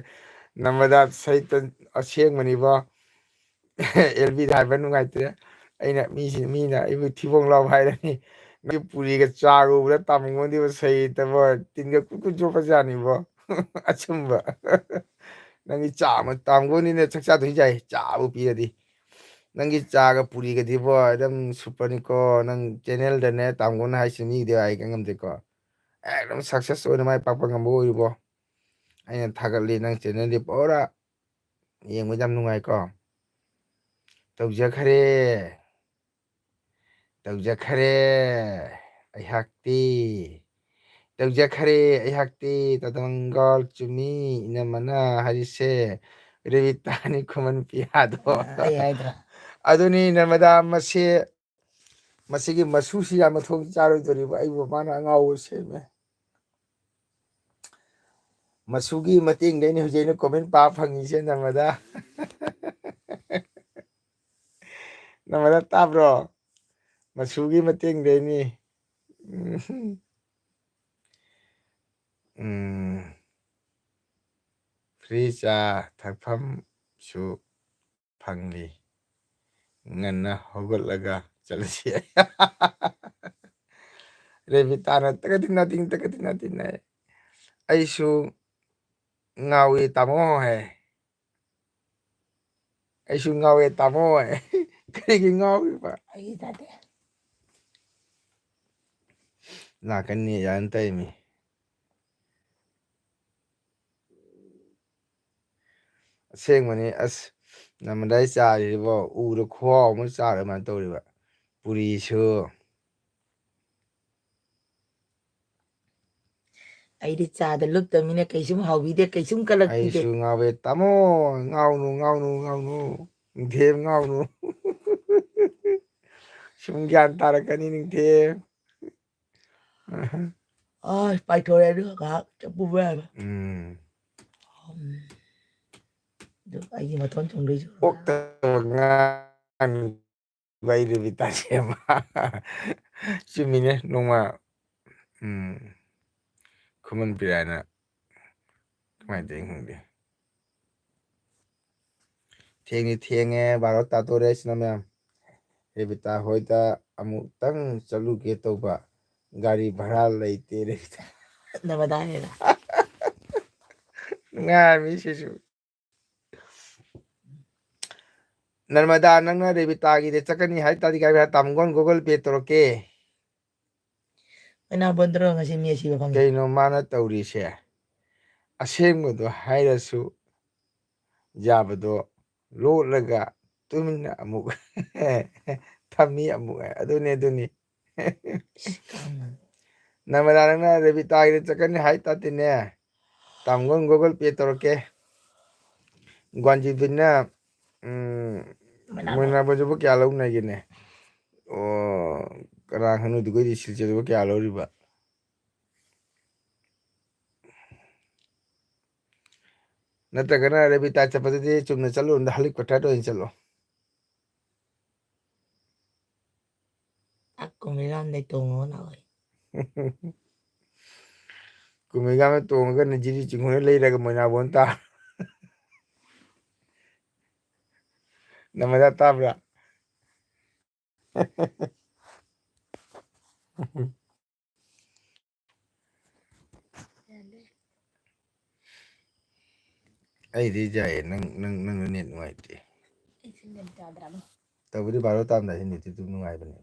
ꯅꯔꯃꯗꯥ ꯁꯩꯇ ꯑꯁꯦꯡꯕꯅꯤꯕꯣ꯫ ꯑꯦꯜꯕꯤꯗ ꯍꯥꯏꯕ ꯅꯨꯡꯉꯥꯏꯇ꯭ꯔꯦ ꯑꯩꯅ ꯃꯤꯅ ꯑꯩꯕꯨ ꯊꯤꯕꯣꯡ ꯂꯥꯎ ꯍꯥꯏꯔꯅꯤ ꯅꯪꯒꯤ ꯄꯨꯔꯤꯒ ꯆꯥꯔꯨꯕꯗ ꯇꯥꯃꯣꯉꯣꯟꯗꯤꯕ ꯁꯩꯇꯕ ꯇꯤꯟꯒ ꯀꯨꯠ ꯆꯣꯞꯄꯖꯥꯠꯅꯤꯕꯣ ꯑꯆꯨꯝꯕ ꯅꯪꯒꯤ ꯆꯥ ꯑꯃ ꯇꯥꯝꯒꯣꯅꯤꯅ ꯆꯥꯛ ꯆꯥꯗꯣꯏ ꯌꯥꯏ ꯆꯥꯕꯨ ꯄꯤꯔꯗꯤ ꯅꯪꯒꯤ ꯆꯥꯒ ꯄꯨꯔꯤꯒꯗꯤꯕꯣ ꯑꯗꯨꯝ ꯁꯨꯄꯔꯅꯤꯀꯣ ꯅꯪ ꯆꯦꯅꯦꯜꯗꯅꯦ ꯇꯥꯝꯒꯣꯅ ꯍꯥꯏꯁꯤ ꯃꯤꯒꯤꯗꯤ ꯍꯥꯏ ꯉꯝꯗꯦꯀꯣ ꯑꯦꯀꯗꯝ ꯁꯛꯁꯦꯁ ꯑꯣꯏꯅ ꯃꯥꯏ ꯄꯥꯛꯄ ꯉꯝꯕ ꯑꯣꯏꯔꯤꯕꯣ ꯑꯩꯅ ꯊꯥꯒꯠꯂꯤ ꯅꯪ ꯆꯦꯅꯦꯜꯗꯤ ꯄꯨꯔꯥ ꯌꯦꯡꯕꯗ ꯌꯥꯝ ꯅꯨꯡꯉꯥꯏꯀꯣ ꯇꯧꯖꯈꯔꯦ ꯇꯧꯖꯈꯔꯦ ꯑꯩꯍꯥꯛꯇꯤ ꯇꯧꯖꯈꯔꯦ ꯑꯩꯍꯥꯛꯇꯤ ꯇꯗꯃꯪꯒꯜ ꯆꯨꯃꯤ ꯏꯅꯝꯃꯅ ꯍꯥꯏꯔꯤꯁꯦ ꯔꯦꯕꯤꯇꯥꯅꯤ ꯈꯨꯃꯟ ꯄꯤꯌꯥꯗꯣ
ꯑꯩ ꯍꯥꯏꯗ꯭ꯔꯥ
ꯑꯗꯨꯅꯤ ꯅꯔꯃꯗꯥ ꯃꯁꯤꯒꯤ ꯃꯁꯨꯁꯤ ꯌꯥꯝ ꯃꯊꯣꯡ ꯆꯥꯔꯣꯏꯗꯣꯔꯤꯕ ꯑꯩꯕꯨ ꯃꯥꯅ ꯑꯉꯥꯎꯕ ꯁꯦꯝꯃꯦ ꯃꯁꯨꯒꯤ ꯃꯇꯦꯡꯗꯩꯅ ꯍꯧꯖꯤꯛ ꯑꯩꯅ ꯀꯣꯃꯦꯟ ꯄꯥꯕ ꯐꯪꯉꯤꯁꯦ ꯅꯔꯃꯗꯥ ꯅꯔꯃꯗꯥ ꯇꯥꯕ꯭ꯔꯣ ꯃꯁꯨꯒꯤ ꯃꯇꯦꯡꯗꯩꯅꯤ ꯐ꯭ꯔꯤ ꯆꯥ ꯊꯛꯐꯝꯁꯨ ꯐꯪꯂꯤ ꯉꯟꯅ ꯍꯧꯒꯠꯂꯒ ꯆꯠꯂꯁꯤ ꯔꯦꯕꯤꯇꯥꯅ ꯇꯒꯗꯤꯅ ꯑꯩꯁꯨ ꯉꯥꯎꯏ ꯇꯥꯃꯣ ꯍꯥꯏ ꯑꯩꯁꯨ ꯉꯥꯎꯋꯦ ꯇꯥꯃꯣ ꯀꯔꯤꯒꯤ ꯉꯥꯎꯔꯤꯕ
ꯑꯩ ꯇꯥꯗꯦ
ꯂꯥꯛꯀꯅꯤ ꯌꯥꯅ ꯇꯧꯔꯤꯃꯤ ꯑꯁꯦꯡꯕꯅꯤ ꯑꯁ ꯅꯃꯗꯥꯏ ꯆꯥꯔꯤꯕꯣ ꯎꯔꯣ ꯈꯨꯍꯥꯎ ꯑꯃ ꯆꯥꯔ ꯑꯗꯨꯃꯥꯏꯅ ꯇꯧꯔꯤꯕ ꯄꯨꯔꯤꯁꯨ
ꯑꯩꯗꯤ ꯆꯥꯗ ꯂꯨꯞꯇꯕꯅꯤꯅ ꯀꯩꯁꯨꯝ ꯍꯥꯎꯕꯤꯗꯦ ꯀꯩꯁꯨꯝ ꯀꯜꯂꯛꯄꯤꯗꯦ
ꯑꯩꯁꯨ ꯉꯥꯎꯋꯦ ꯇꯥꯃꯣ ꯉꯥꯎꯅꯨ ꯉꯥꯎꯅꯨ ꯉꯥꯎꯅꯨ ꯅꯤꯡꯊꯦꯝ ꯉꯥꯎꯅꯨ ꯁꯨꯝ ꯒ꯭ꯌꯥꯟ ꯇꯥꯔꯛꯀꯅꯤ ꯅꯤꯡꯊꯦꯝ
ꯄꯥꯏꯊꯣꯔꯛꯑꯦ ꯑꯗꯨꯒ ꯉꯥꯏꯍꯥꯛ ꯆꯞꯄꯨꯕ ꯌꯥꯕ ꯑꯗꯨ ꯑꯩꯒꯤ ꯃꯊꯣꯟ ꯆꯣꯡꯗꯣꯏꯁꯨ
ꯆꯨꯝꯃꯤꯅꯦ ꯅꯣꯡꯃ ꯈꯨꯃꯟ ꯄꯤꯔꯥꯏꯅ ꯀꯃꯥꯏꯅ ꯇꯧꯔꯤꯅꯣ ꯈꯪꯗꯦ ꯊꯦꯡꯉꯦ ꯕꯥꯔꯣ ꯇꯥꯗꯣꯔꯦ ꯏꯆꯤꯟ ꯏꯅꯥꯎ ꯃꯌꯥꯝ ꯔꯦꯕꯤꯇꯥ ꯍꯣꯏꯗ ꯑꯃꯨꯛꯇꯪ ꯆꯠꯂꯨꯒꯦ ꯇꯧꯕ ꯒꯥꯔꯤ ꯚꯔꯥ ꯂꯩꯇꯦ
ꯅꯔꯃꯗꯥꯅꯦꯅ
ꯅꯨꯡꯉꯥꯏꯕꯅꯤ ꯁꯤꯁꯨ ꯅꯔꯃꯗꯥ ꯅꯪꯅ ꯔꯦꯕꯤꯇꯥꯒꯤꯗ ꯆꯠꯀꯅꯤ ꯍꯥꯏ ꯇꯥꯔꯗꯤ ꯒꯥꯔꯤ ꯚꯔꯥ ꯇꯥꯃꯣꯒꯣꯟ ꯒꯨꯒꯜ ꯄꯦ ꯇꯧꯔꯛꯀꯦ
ꯑꯣꯏꯅꯥꯕꯣꯟꯗ꯭ꯔꯣ ꯉꯁꯤ ꯃꯤ ꯑꯁꯤꯕ ꯐꯪꯉꯤ
ꯀꯩꯅꯣ ꯃꯥꯅ ꯇꯧꯔꯤꯁꯦ ꯑꯁꯦꯡꯕꯗꯣ ꯍꯥꯏꯔꯁꯨ ꯌꯥꯕꯗꯣ ꯂꯣꯠꯂꯒ ꯇꯨꯃꯤꯟꯅ ꯑꯃꯨꯛ ꯊꯝꯃꯤ ꯑꯃꯨꯛ ꯑꯗꯨꯅꯤ ꯅꯔꯃꯗꯥ ꯅꯪꯅ ꯔꯦꯕꯤꯇꯥꯒꯤꯗ ꯆꯠꯀꯅꯤ ꯍꯥꯏ ꯇꯥꯔꯗꯤꯅꯦ ꯇꯥꯃꯣꯒꯣꯟ ꯒꯨꯒꯜ ꯄꯦ ꯇꯧꯔꯛꯀꯦ ꯒꯋꯥꯟꯖꯤꯕꯤꯅ ꯃꯣꯏꯅꯥꯕꯟꯖꯤꯕꯨ ꯀꯌꯥ ꯂꯧꯅꯒꯦꯅꯦ ꯑꯣ ꯀꯅꯥ ꯈꯪꯅꯣ ꯁꯤꯜꯆꯔꯕꯨ ꯀꯌꯥ ꯂꯧꯔꯤꯕ ꯅꯠꯇ꯭ꯔꯒꯅ ꯔꯦꯕꯤꯇꯥ ꯆꯠꯄꯗꯗꯤ ꯆꯨꯝꯅ ꯆꯠꯂꯨꯗ ꯍꯦꯂꯤꯀꯣꯞꯇꯔꯗ ꯑꯣꯏꯅ ꯆꯠꯂꯣ
ꯀꯨꯝꯍꯩꯔꯥꯝꯗꯩ ꯇꯣꯡꯉꯣ ꯂꯥꯛꯑꯣ
ꯀꯨꯝꯍꯩꯒꯥꯡꯗ ꯇꯣꯡꯉꯒ ꯖꯤꯔꯤ ꯆꯤꯡꯈꯣꯡꯗ ꯂꯩꯔꯒ ꯃꯣꯏꯅꯥꯕꯣꯟ ꯇꯥ ꯅꯔꯃꯗꯥ ꯇꯥꯕ꯭ꯔꯥ ꯑꯩꯗꯤ ꯌꯥꯏꯌꯦ ꯅꯪ ꯅꯦꯠ ꯅꯨꯡꯉꯥꯏꯇꯦ ꯇꯧꯕꯨꯗꯤ ꯕꯥꯔꯣ ꯇꯥꯔꯝꯗꯥꯏꯗꯤ ꯅꯦꯠꯇꯤ ꯑꯗꯨꯝ ꯅꯨꯡꯉꯥꯏꯕꯅꯦ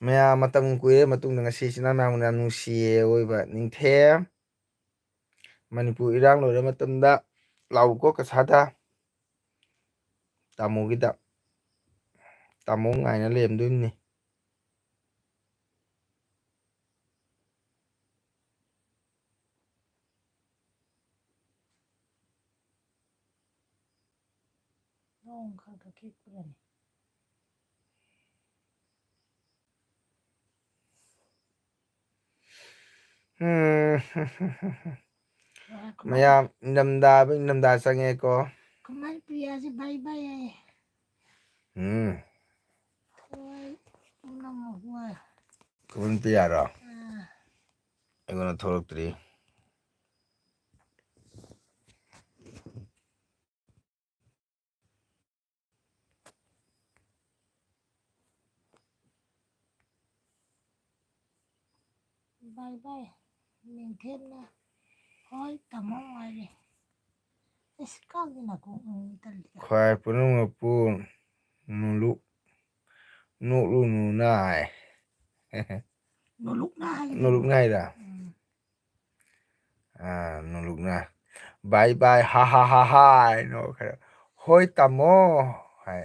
ꯃꯌꯥꯝ ꯃꯇꯝ ꯀꯨꯏꯔꯦ ꯃꯇꯨꯡꯗ ꯉꯁꯤ ꯏꯆꯤꯟ ꯏꯅꯥꯎ ꯃꯌꯥꯝꯅ ꯌꯥꯝ ꯅꯨꯡꯁꯤꯌꯦ ꯑꯣꯏꯕ ꯅꯤꯡꯊꯦꯝ ꯃꯅꯤꯄꯨꯔ ꯏꯔꯥꯡ ꯂꯣꯏꯔ ꯃꯇꯝꯗ ꯂꯥꯛꯎꯀꯣ ꯀꯁꯥꯗ ꯇꯥꯃꯣꯒꯤꯗ ꯇꯥꯃꯣ ꯉꯥꯏꯅ ꯂꯩꯔꯝꯗꯣꯏꯅꯤ ꯃꯌꯥꯝ ꯏꯪꯊꯝꯊꯥ ꯆꯪꯉꯦꯀꯣ
ꯀꯨꯃꯥꯔ ꯄ꯭ꯔꯤꯌꯥꯁꯤ ꯕꯥꯏ ꯕꯥꯏ ꯍꯥꯏꯌꯦ
ꯈꯨꯃꯟ ꯄꯤꯌꯥꯔꯣ ꯑꯩꯉꯣꯟꯗ ꯊꯣꯛꯂꯛꯇ꯭ꯔꯤ
ꯕꯥꯏ ꯕꯥꯏ ꯅꯤꯡꯊꯦꯝꯅ ꯍꯣꯏ ꯇꯥꯃꯣ ꯍꯥꯏꯔꯦ ꯑꯁ ꯀꯥꯡꯁꯤ ꯅꯥꯀꯣꯡ ꯇꯜꯂꯤꯗ
ꯈ꯭ꯋꯥꯏ ꯄꯨꯝꯅꯃꯛꯄꯨ ꯅꯨꯡꯂꯨꯛ ꯅꯣꯛꯂꯨ ꯅꯨꯅꯥꯏ
ꯅꯣꯂꯨꯛꯅ ꯍꯥꯏꯒꯗꯕ
ꯅꯣꯂꯨꯛꯅꯥꯏꯔ ꯅꯣꯂꯨꯛꯅ ꯕꯥꯏ ꯕꯥꯏ ꯍꯥ ꯍꯥ ꯍꯥ ꯍꯥꯏ ꯅꯣꯛꯈ꯭ꯔꯦ ꯍꯣꯏ ꯇꯥꯃꯣ ꯍꯥꯏ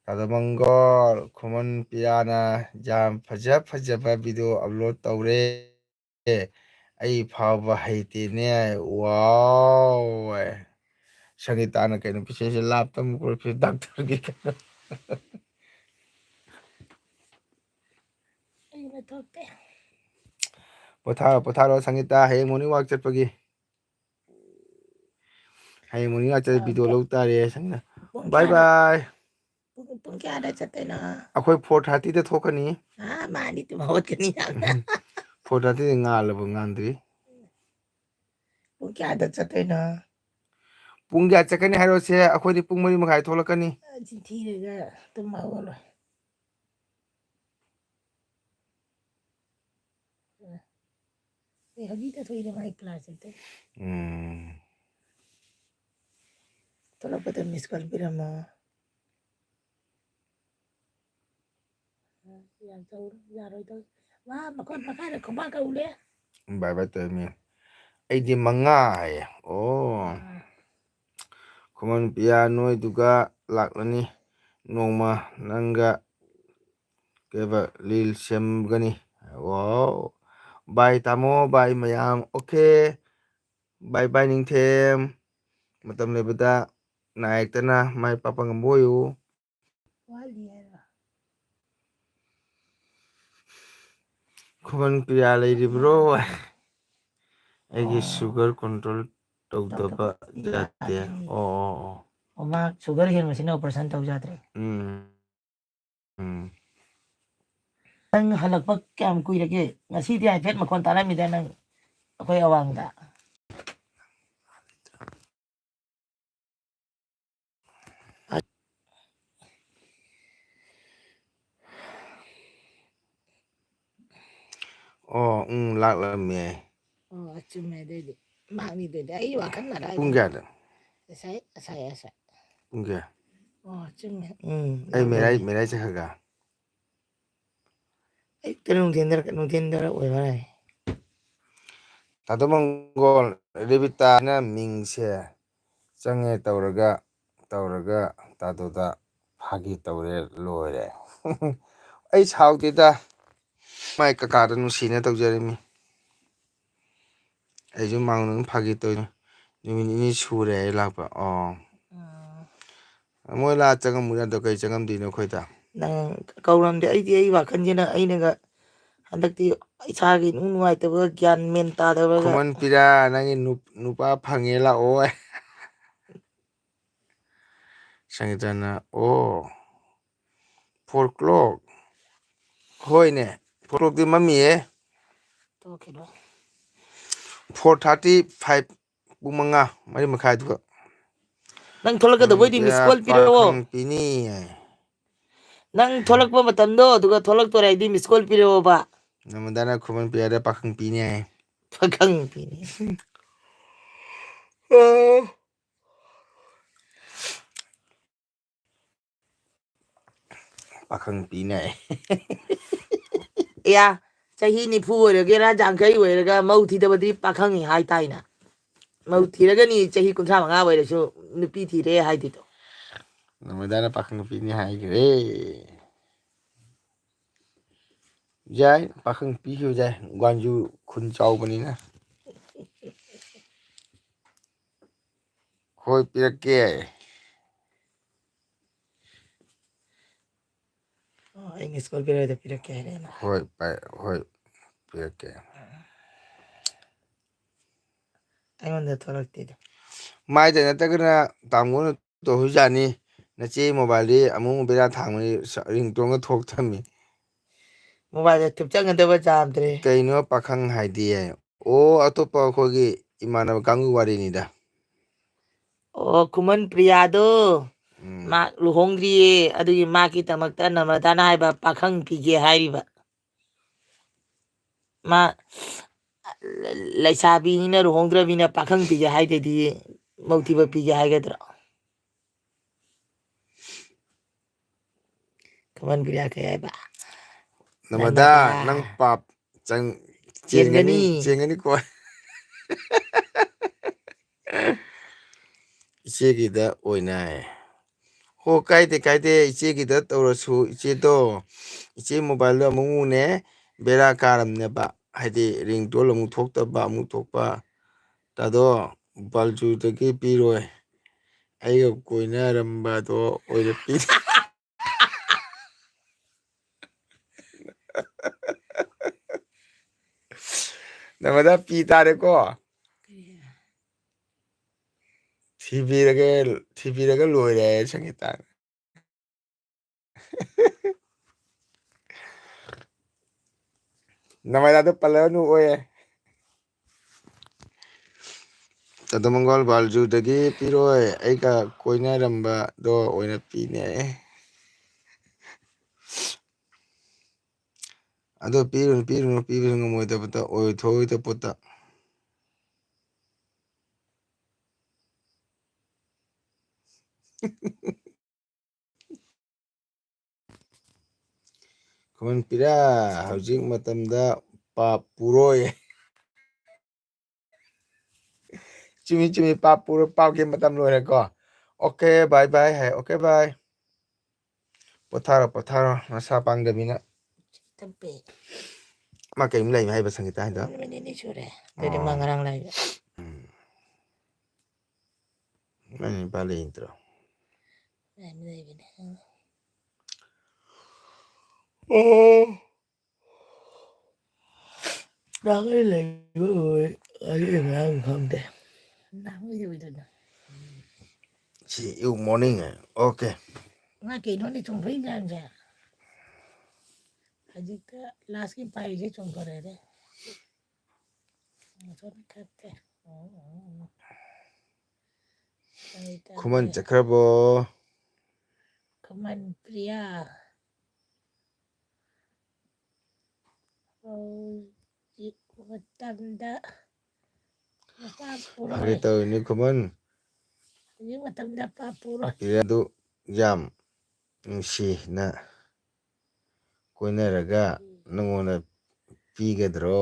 ꯇꯥꯗꯃꯪꯒꯣꯜ ꯈꯨꯃꯟ ꯄꯤꯌꯥꯅ ꯌꯥꯝ ꯐꯖꯕ ꯚꯤꯗꯤꯑꯣ ꯑꯞꯂꯣꯗ ꯇꯧꯔꯦ ꯑꯩ ꯐꯥꯎꯕ ꯍꯩꯇꯦꯅꯦ ꯋꯥꯎ ꯁꯪꯒꯤꯇꯥꯅ ꯀꯩꯅꯣ ꯄꯤꯁꯦꯁꯦ ꯂꯥꯞꯇ ꯑꯃꯨꯛ ꯗꯥꯛꯇꯔꯒꯤ ꯀꯩꯅꯣ
ꯑꯩꯅ ꯊꯣꯛꯇꯦ
ꯄꯣꯊꯥꯔꯣ ꯁꯪꯒꯤꯇꯥ ꯍꯌꯦꯡ ꯃꯣꯔꯅꯤꯡ ꯋꯥꯛ ꯆꯠꯄꯒꯤ ꯍꯌꯦꯡ ꯃꯣꯔꯅꯤꯡ ꯋꯥꯛ ꯆꯠꯄꯒꯤ ꯚꯤꯗꯤꯑꯣ ꯂꯧ ꯇꯥꯔꯦ ꯁꯪꯒꯤꯇꯥ ꯕꯥꯏ ꯕꯥꯏ
ꯄꯨꯡ ꯀꯌꯥꯗ ꯆꯠꯇꯣꯏꯅꯣ
ꯑꯩꯈꯣꯏ 4:30ꯗ ꯊꯣꯛꯀꯅꯤ
ꯃꯥꯗꯤ ꯇꯨꯝ ꯍꯧꯒꯠꯀꯅꯤ ꯌꯥꯝꯅ
4:30 ꯉꯥꯜꯂꯕ ꯉꯥꯟꯗ꯭ꯔꯤ
ꯄꯨꯡ ꯀꯌꯥꯗ ꯆꯠꯇꯣꯏꯅꯣ
ꯄꯨꯡ ꯀꯌꯥ ꯆꯠꯀꯅꯤ ꯍꯥꯏꯔꯣꯁꯦ ꯑꯩꯈꯣꯏꯗꯤ ꯄꯨꯡ 4:30 ꯊꯣꯛꯂꯛꯀꯅꯤ
ꯊꯤꯔꯒ ꯇꯨꯝ ꯍꯧꯒꯠꯂꯣꯏ ꯍꯧꯖꯤꯛꯇ ꯊꯣꯛꯏꯅꯦ ꯃꯥꯏ ꯀ꯭ꯂꯥꯁ ꯆꯠꯇꯣꯏ ꯊꯣꯛꯂꯛꯄꯗ ꯃꯤꯁ ꯀꯣꯜ ꯄꯤꯔꯝꯃꯣ ꯌꯥꯔꯣꯏꯗꯧ ꯋꯥ ꯃꯈꯣꯟ ꯃꯈꯥꯗ ꯈꯨꯕꯥꯛꯀ ꯎꯔꯦ
ꯕꯥꯏ ꯕꯥꯏ ꯇꯧꯔꯝꯃꯤ ꯑꯩꯗꯤ 5 ꯍꯥꯏꯌꯦ ꯑꯣ ꯈꯨꯃꯟ ꯄꯤꯌꯥ ꯅꯣꯏꯗꯨꯒ ꯂꯥꯛꯂꯅꯤ ꯅꯣꯡꯃ ꯅꯪꯒ ꯀꯩꯕ ꯂꯤꯜ ꯁꯦꯝꯒꯅꯤ ꯋꯥꯎ ꯕꯥꯏ ꯇꯥꯃꯣ ꯕꯥꯏ ꯃꯌꯥꯝ ꯑꯣꯀꯦ ꯕꯥꯏ ꯕꯥꯏ ꯅꯤꯡꯊꯦꯝ ꯃꯇꯝ ꯂꯩꯕꯗ ꯅꯥ ꯌꯦꯛꯇꯅ ꯃꯥꯏ ꯄꯥꯛꯄ ꯉꯝꯕ ꯑꯣꯏꯌꯨ
ꯋꯥꯠꯂꯤ ꯍꯥꯏꯔꯣ
ꯈꯨꯃꯟ ꯄ꯭ꯔꯤꯌꯥ ꯂꯩꯔꯤꯕ꯭ꯔꯣ ꯑꯩꯒꯤ ꯁꯨꯒꯔ ꯀꯟꯇ꯭ꯔꯣꯜ ꯇꯧꯗꯕ ꯌꯥꯗꯦ ꯑꯣ
ꯃꯥ ꯁꯨꯒꯔ ꯍꯦꯟꯕꯁꯤꯅ ꯑꯣꯄꯔꯦꯁꯟ ꯇꯧ ꯌꯥꯗ꯭ꯔꯦ ꯅꯪ ꯍꯜꯂꯛꯄ ꯀꯌꯥꯝ ꯀꯨꯏꯔꯒꯦ ꯉꯁꯤꯗꯤ ꯍꯥꯏꯐꯦꯠ ꯃꯈꯣꯟ ꯇꯥꯔꯝꯃꯤꯗ ꯅꯪ ꯑꯩꯈꯣꯏ ꯑꯋꯥꯡꯗ
ꯑꯣ ꯂꯥꯛꯂꯝꯃꯦ
ꯑꯣ ꯆꯨꯝꯃꯦ ꯑꯗꯨꯏꯗꯤ ꯃꯥꯡꯅꯤꯗꯨꯏꯗꯤ ꯑꯩ ꯋꯥꯈꯜꯅꯔ
ꯄꯨꯡ
ꯍꯥꯏꯗꯤ
ꯀꯌꯥꯗ
ꯉꯁꯥꯏ
ꯄꯨꯡ ꯀꯌꯥ
ꯑꯣ ꯆꯨꯝꯃꯦ
ꯑꯩ
ꯂꯥꯛꯂꯝꯃꯦ
ꯃꯦꯔꯥꯏ ꯆꯠꯈ꯭ꯔꯒ
ꯑꯌꯨꯛꯇꯔ ꯅꯨꯡꯊꯤꯟꯗꯔ ꯑꯣꯏꯕ ꯌꯥꯏ
ꯇꯥꯗꯃꯪꯒꯣꯜ ꯔꯦꯕꯤꯇꯥꯅ ꯃꯤꯡꯁꯦ ꯆꯪꯉꯦ ꯇꯧꯔꯒ ꯇꯥꯗꯨꯗ ꯐꯥꯒꯤ ꯇꯧꯔꯦ ꯂꯣꯏꯔꯦ ꯑꯩ ꯁꯥꯎꯗꯦꯗ ꯃꯥꯏ ꯀꯀꯥꯗ ꯅꯨꯡꯁꯤꯅ ꯇꯧꯖꯔꯤꯃꯤ ꯑꯩꯁꯨ ꯃꯥꯡꯗ ꯑꯗꯨꯝ ꯐꯥꯒꯤ ꯇꯧꯏꯅꯤ ꯅꯨꯃꯤꯠ 2 ꯁꯨꯔꯦ ꯑꯩ ꯂꯥꯛꯄ ꯃꯣꯏ ꯂꯥꯛꯑ ꯆꯪꯉꯝꯃꯨ ꯌꯥꯗ꯭ꯔꯣ ꯀꯩ ꯆꯪꯉꯝꯗꯣꯏꯅꯣ ꯑꯩꯈꯣꯏꯗ
ꯅꯪ ꯀꯧꯔꯝꯗꯦ ꯑꯩ ꯋꯥꯈꯜꯁꯤꯅ ꯑꯩꯅꯒ ꯍꯟꯗꯛꯇꯤ ꯏꯁꯥꯒꯤ ꯅꯨꯡꯉꯥꯏꯇꯕ ꯒ꯭ꯌꯥꯟ ꯃꯦꯟ ꯇꯥꯗꯕꯒ
ꯈꯨꯃꯟ ꯄꯤꯔꯥ ꯅꯪꯒꯤ ꯅꯨꯄꯥ ꯐꯪꯉꯦ ꯂꯥꯛꯑꯣ ꯁꯪꯒꯤꯇꯥꯅ ꯑꯣ 4 o'clock ꯍꯣꯏꯅꯦ 4 o'clockꯇꯤ ꯃꯝꯃꯤꯌꯦ
ꯇꯣꯛꯈꯤꯕ
4:35 ꯄꯨꯡ 4:30
ꯅꯪ
ꯈꯨꯃꯟ
ꯊꯣꯛꯂꯛꯀꯗꯕꯑꯣꯏꯗꯤ
ꯄꯤꯌꯥ
ꯃꯤꯁ ꯀꯣꯜ ꯄꯤꯔꯛꯑꯣ
ꯄꯥꯈꯪ ꯄꯤꯅꯤ
ꯅꯪ ꯊꯣꯛꯂꯛꯄ ꯃꯇꯝꯗꯣ ꯑꯗꯨꯒ ꯊꯣꯛꯂꯛꯇꯣꯔꯦ ꯍꯥꯏꯗꯤ ꯃꯤꯁ ꯀꯣꯜ ꯄꯤꯔꯛꯑꯣꯕ
ꯅꯃꯗꯥꯅ ꯈꯨꯃꯟ ꯄꯤꯌꯥꯗ ꯄꯥꯈꯪ ꯄꯤꯅꯤ ꯍꯥꯏ
ꯄꯥꯈꯪ ꯄꯤꯅꯤ
ꯄꯥꯈꯪ ꯄꯤꯅꯤ ꯍꯥꯏ
ꯆꯍꯤ 90 ꯑꯣꯏꯔꯒꯦꯔꯥ 50 ꯑꯣꯏꯔꯒ ꯃꯧ ꯊꯤꯗꯕꯗꯤ ꯄꯥꯈꯪꯅꯤ ꯍꯥꯏ ꯇꯥꯏꯅ ꯃꯧ ꯊꯤꯔꯒꯅꯤ ꯆꯍꯤ 35 ꯑꯣꯏꯔꯁꯨ ꯅꯨꯄꯤ ꯊꯤꯔꯦ ꯍꯥꯏꯗꯨꯗꯣ
ꯅꯃꯗꯥꯅ ꯄꯥꯈꯪ ꯄꯤꯅꯤ ꯍꯥꯏꯈ꯭ꯔꯦ ꯌꯥꯏ ꯄꯥꯈꯪ ꯄꯤꯈꯤꯕ ꯌꯥꯏ ꯒꯋꯥꯟꯖꯨ ꯈꯨꯟ ꯆꯥꯎꯕꯅꯤꯅ ꯍꯣꯏ ꯄꯤꯔꯛꯀꯦ
ꯑꯩ ꯃꯤꯁ ꯀꯣꯜ ꯄꯤꯔꯛꯑꯣ ꯄꯤꯔꯛꯀꯦ ꯍꯥꯏꯔꯦꯅ
ꯍꯣꯏ ꯄꯤꯔꯛꯀꯦ
ꯑꯩꯉꯣꯟꯗ ꯊꯣꯛꯂꯛꯇꯦꯗ
ꯃꯥꯏꯗ ꯅꯠꯇ꯭ꯔꯒꯅ ꯇꯥꯃꯣꯅ ꯇꯧꯔꯁꯨ ꯌꯥꯅꯤ ꯅꯆꯦ ꯃꯣꯕꯥꯏꯜꯗꯤ ꯑꯃꯨꯛ ꯕꯦꯔꯥ ꯊꯥꯡꯕꯅꯤ ꯔꯤꯡꯇꯣꯟꯒ ꯊꯣꯛ ꯊꯝꯃꯤ
ꯃꯣꯕꯥꯏꯜꯗ ꯊꯨꯞꯆꯟꯒꯗꯕ ꯌꯥꯗ꯭ꯔꯦ
ꯀꯩꯅꯣ ꯄꯥꯈꯪ ꯍꯥꯏꯗꯤ ꯑꯣ ꯑꯇꯣꯞꯄ ꯑꯩꯈꯣꯏꯒꯤ ꯏꯃꯥꯟꯅꯕ ꯀꯥꯡꯒꯨ ꯋꯥꯔꯤꯅꯤꯗ
ꯑꯣ ꯈꯨꯃꯟ ꯄ꯭ꯔꯤꯌꯥꯗꯣ
ꯎꯝ
ꯃꯥ ꯂꯨꯍꯣꯡꯗ꯭ꯔꯤꯌꯦ ꯑꯗꯨꯒꯤ ꯃꯥꯒꯤꯗꯃꯛꯇ ꯅꯃꯔꯗꯥꯅ ꯍꯥꯏꯕ ꯄꯥꯈꯪ ꯄꯤꯒꯦ ꯍꯥꯏꯔꯤꯕ ꯃꯥ ꯂꯩꯁꯥꯕꯤꯅꯤꯅ ꯂꯨꯍꯣꯡꯗ꯭ꯔꯕꯤꯅ ꯄꯥꯈꯪ ꯄꯤꯒꯦ ꯍꯥꯏꯗꯗꯤ ꯃꯧ ꯊꯤꯕ ꯄꯤꯒꯦ ꯍꯥꯏꯒꯗ꯭ꯔꯣ ꯈꯨꯃꯟ ꯄ꯭ꯔꯤꯌꯥ ꯀꯩ ꯍꯥꯏꯕ
ꯅꯃꯗꯥ ꯅꯪ ꯄꯥꯞ ꯆꯦꯟꯒꯅꯤ
ꯆꯦꯟꯒꯅꯤ
ꯆꯦꯟꯒꯅꯤꯀꯣ ꯏꯆꯦꯒꯤꯗ ꯑꯣꯏꯅ ꯍꯣ ꯀꯥꯏꯗꯦ ꯀꯥꯏꯗꯦ ꯏꯆꯦꯒꯤꯗ ꯇꯧꯔꯁꯨ ꯏꯆꯦꯗꯣ ꯏꯆꯦ ꯃꯣꯕꯥꯏꯜꯗꯣ ꯑꯃꯨꯛꯅꯦ ꯕꯦꯔꯥ ꯀꯥꯔꯝꯅꯦꯕ ꯍꯥꯏꯗꯤ ꯔꯤꯡꯇꯣꯜ ꯑꯃꯨꯛ ꯊꯣꯛꯇꯕ ꯑꯃꯨꯛ ꯊꯣꯛꯄ ꯑꯗꯣ ꯕꯥꯜꯖꯨꯗꯒꯤ ꯄꯤꯔꯣꯏ ꯑꯩꯒ ꯀꯣꯏꯅꯔꯝꯕꯗꯣ ꯑꯣꯏꯅ ꯄꯤ ꯅꯃꯗꯥ ꯄꯤ ꯇꯥꯔꯦꯀꯣ ꯊꯤꯕꯤꯔꯒ ꯂꯣꯏꯔꯦ ꯍꯥꯏ ꯁꯪꯒꯤꯇꯥꯅ ꯅꯃꯗꯥꯗꯣ ꯄꯜꯂꯛꯑꯅꯨ ꯑꯣꯏꯌꯦ ꯆꯥꯗꯃꯪꯒꯣꯜ ꯕꯥꯜꯖꯨꯗꯒꯤ ꯄꯤꯔꯣꯏ ꯑꯩꯒ ꯀꯣꯏꯅꯔꯝꯕꯗꯣ ꯑꯣꯏꯅ ꯄꯤꯅꯦ ꯑꯗꯣ ꯄꯤꯔꯨꯅꯨ ꯄꯤꯔꯨꯅꯨ ꯄꯤꯕꯁꯨ ꯉꯝꯃꯣꯏꯗꯕꯗ ꯑꯣꯏꯊꯣꯛꯑꯣꯏꯗꯕ ꯄꯣꯠꯇ ꯈꯨꯃꯟ ꯄꯤꯔꯥ ꯍꯧꯖꯤꯛ ꯃꯇꯝꯗ ꯄꯥꯞ ꯄꯨꯔꯣꯏ ꯆꯨꯝꯃꯤ ꯆꯨꯝꯃꯤ ꯄꯥꯞꯀꯤ ꯃꯇꯝ ꯂꯣꯏꯔꯦꯀꯣ ꯑꯣꯀꯦ ꯕꯥꯏ ꯕꯥꯏ ꯍꯥꯏ ꯑꯣꯀꯦ ꯕꯥꯏ ꯄꯣꯊꯥꯔꯣ ꯄꯣꯊꯥꯔꯣ ꯅꯁꯥ ꯄꯥꯡꯗꯕꯅꯤꯅ
ꯇꯞꯄꯦ
ꯃꯥ ꯀꯔꯤꯝ ꯂꯩꯕ ꯍꯥꯏꯕ ꯁꯪꯒꯤꯇꯥ ꯍꯥꯏꯗꯣ
ꯅꯨꯃꯤꯠ ꯁꯨꯔꯦ ꯑꯗꯨꯗꯤ ꯃꯥ
ꯑꯣ
ꯉꯔꯥꯡ ꯂꯩꯕ
ꯅꯪ ꯅꯨꯄꯥ ꯂꯩꯇ꯭ꯔꯣ
ꯂꯩꯕꯅꯦ
ꯑꯣ
ꯅꯍꯥꯟꯒꯩ ꯂꯩꯕ ꯑꯣꯏ ꯉꯔꯥꯡ ꯈꯪꯗꯦ ꯅꯍꯥꯟꯒꯩ ꯑꯣꯏꯗꯅ
ꯁꯤ ꯌꯨ ꯃꯣꯔꯅꯤꯡ ꯑꯣꯀꯦ
ꯃꯥ ꯀꯩꯅꯣꯅꯦ ꯆꯣꯡꯊꯣꯛꯏ ꯃꯌꯥꯝꯁꯦ ꯍꯧꯖꯤꯛꯇ ꯂꯥꯁꯀꯤ ꯄꯥꯏꯔꯤꯁꯦ ꯆꯣꯡꯊꯣꯔꯛꯑꯦꯅꯦ
ꯈꯨꯃꯟ ꯆꯠꯈ꯭ꯔꯕꯣ
ꯈꯨꯃꯟ ꯄ꯭ꯔꯤꯌꯥ ꯍꯧꯖꯤꯛ ꯃꯇꯝꯗ ꯅꯨꯄꯥ
ꯐꯥꯒꯤ
ꯄꯨꯔꯣꯏ
ꯇꯧꯔꯤꯅꯤ ꯈꯨꯃꯟ
ꯍꯧꯖꯤꯛ ꯃꯇꯝꯗ ꯄꯥꯞ ꯄꯨꯔꯣꯏ
ꯑꯗꯨ ꯌꯥꯝ ꯅꯨꯡꯁꯤꯅ ꯀꯣꯏꯅꯔꯒ ꯅꯪꯉꯣꯟꯗ ꯄꯤꯒꯗ꯭ꯔꯣ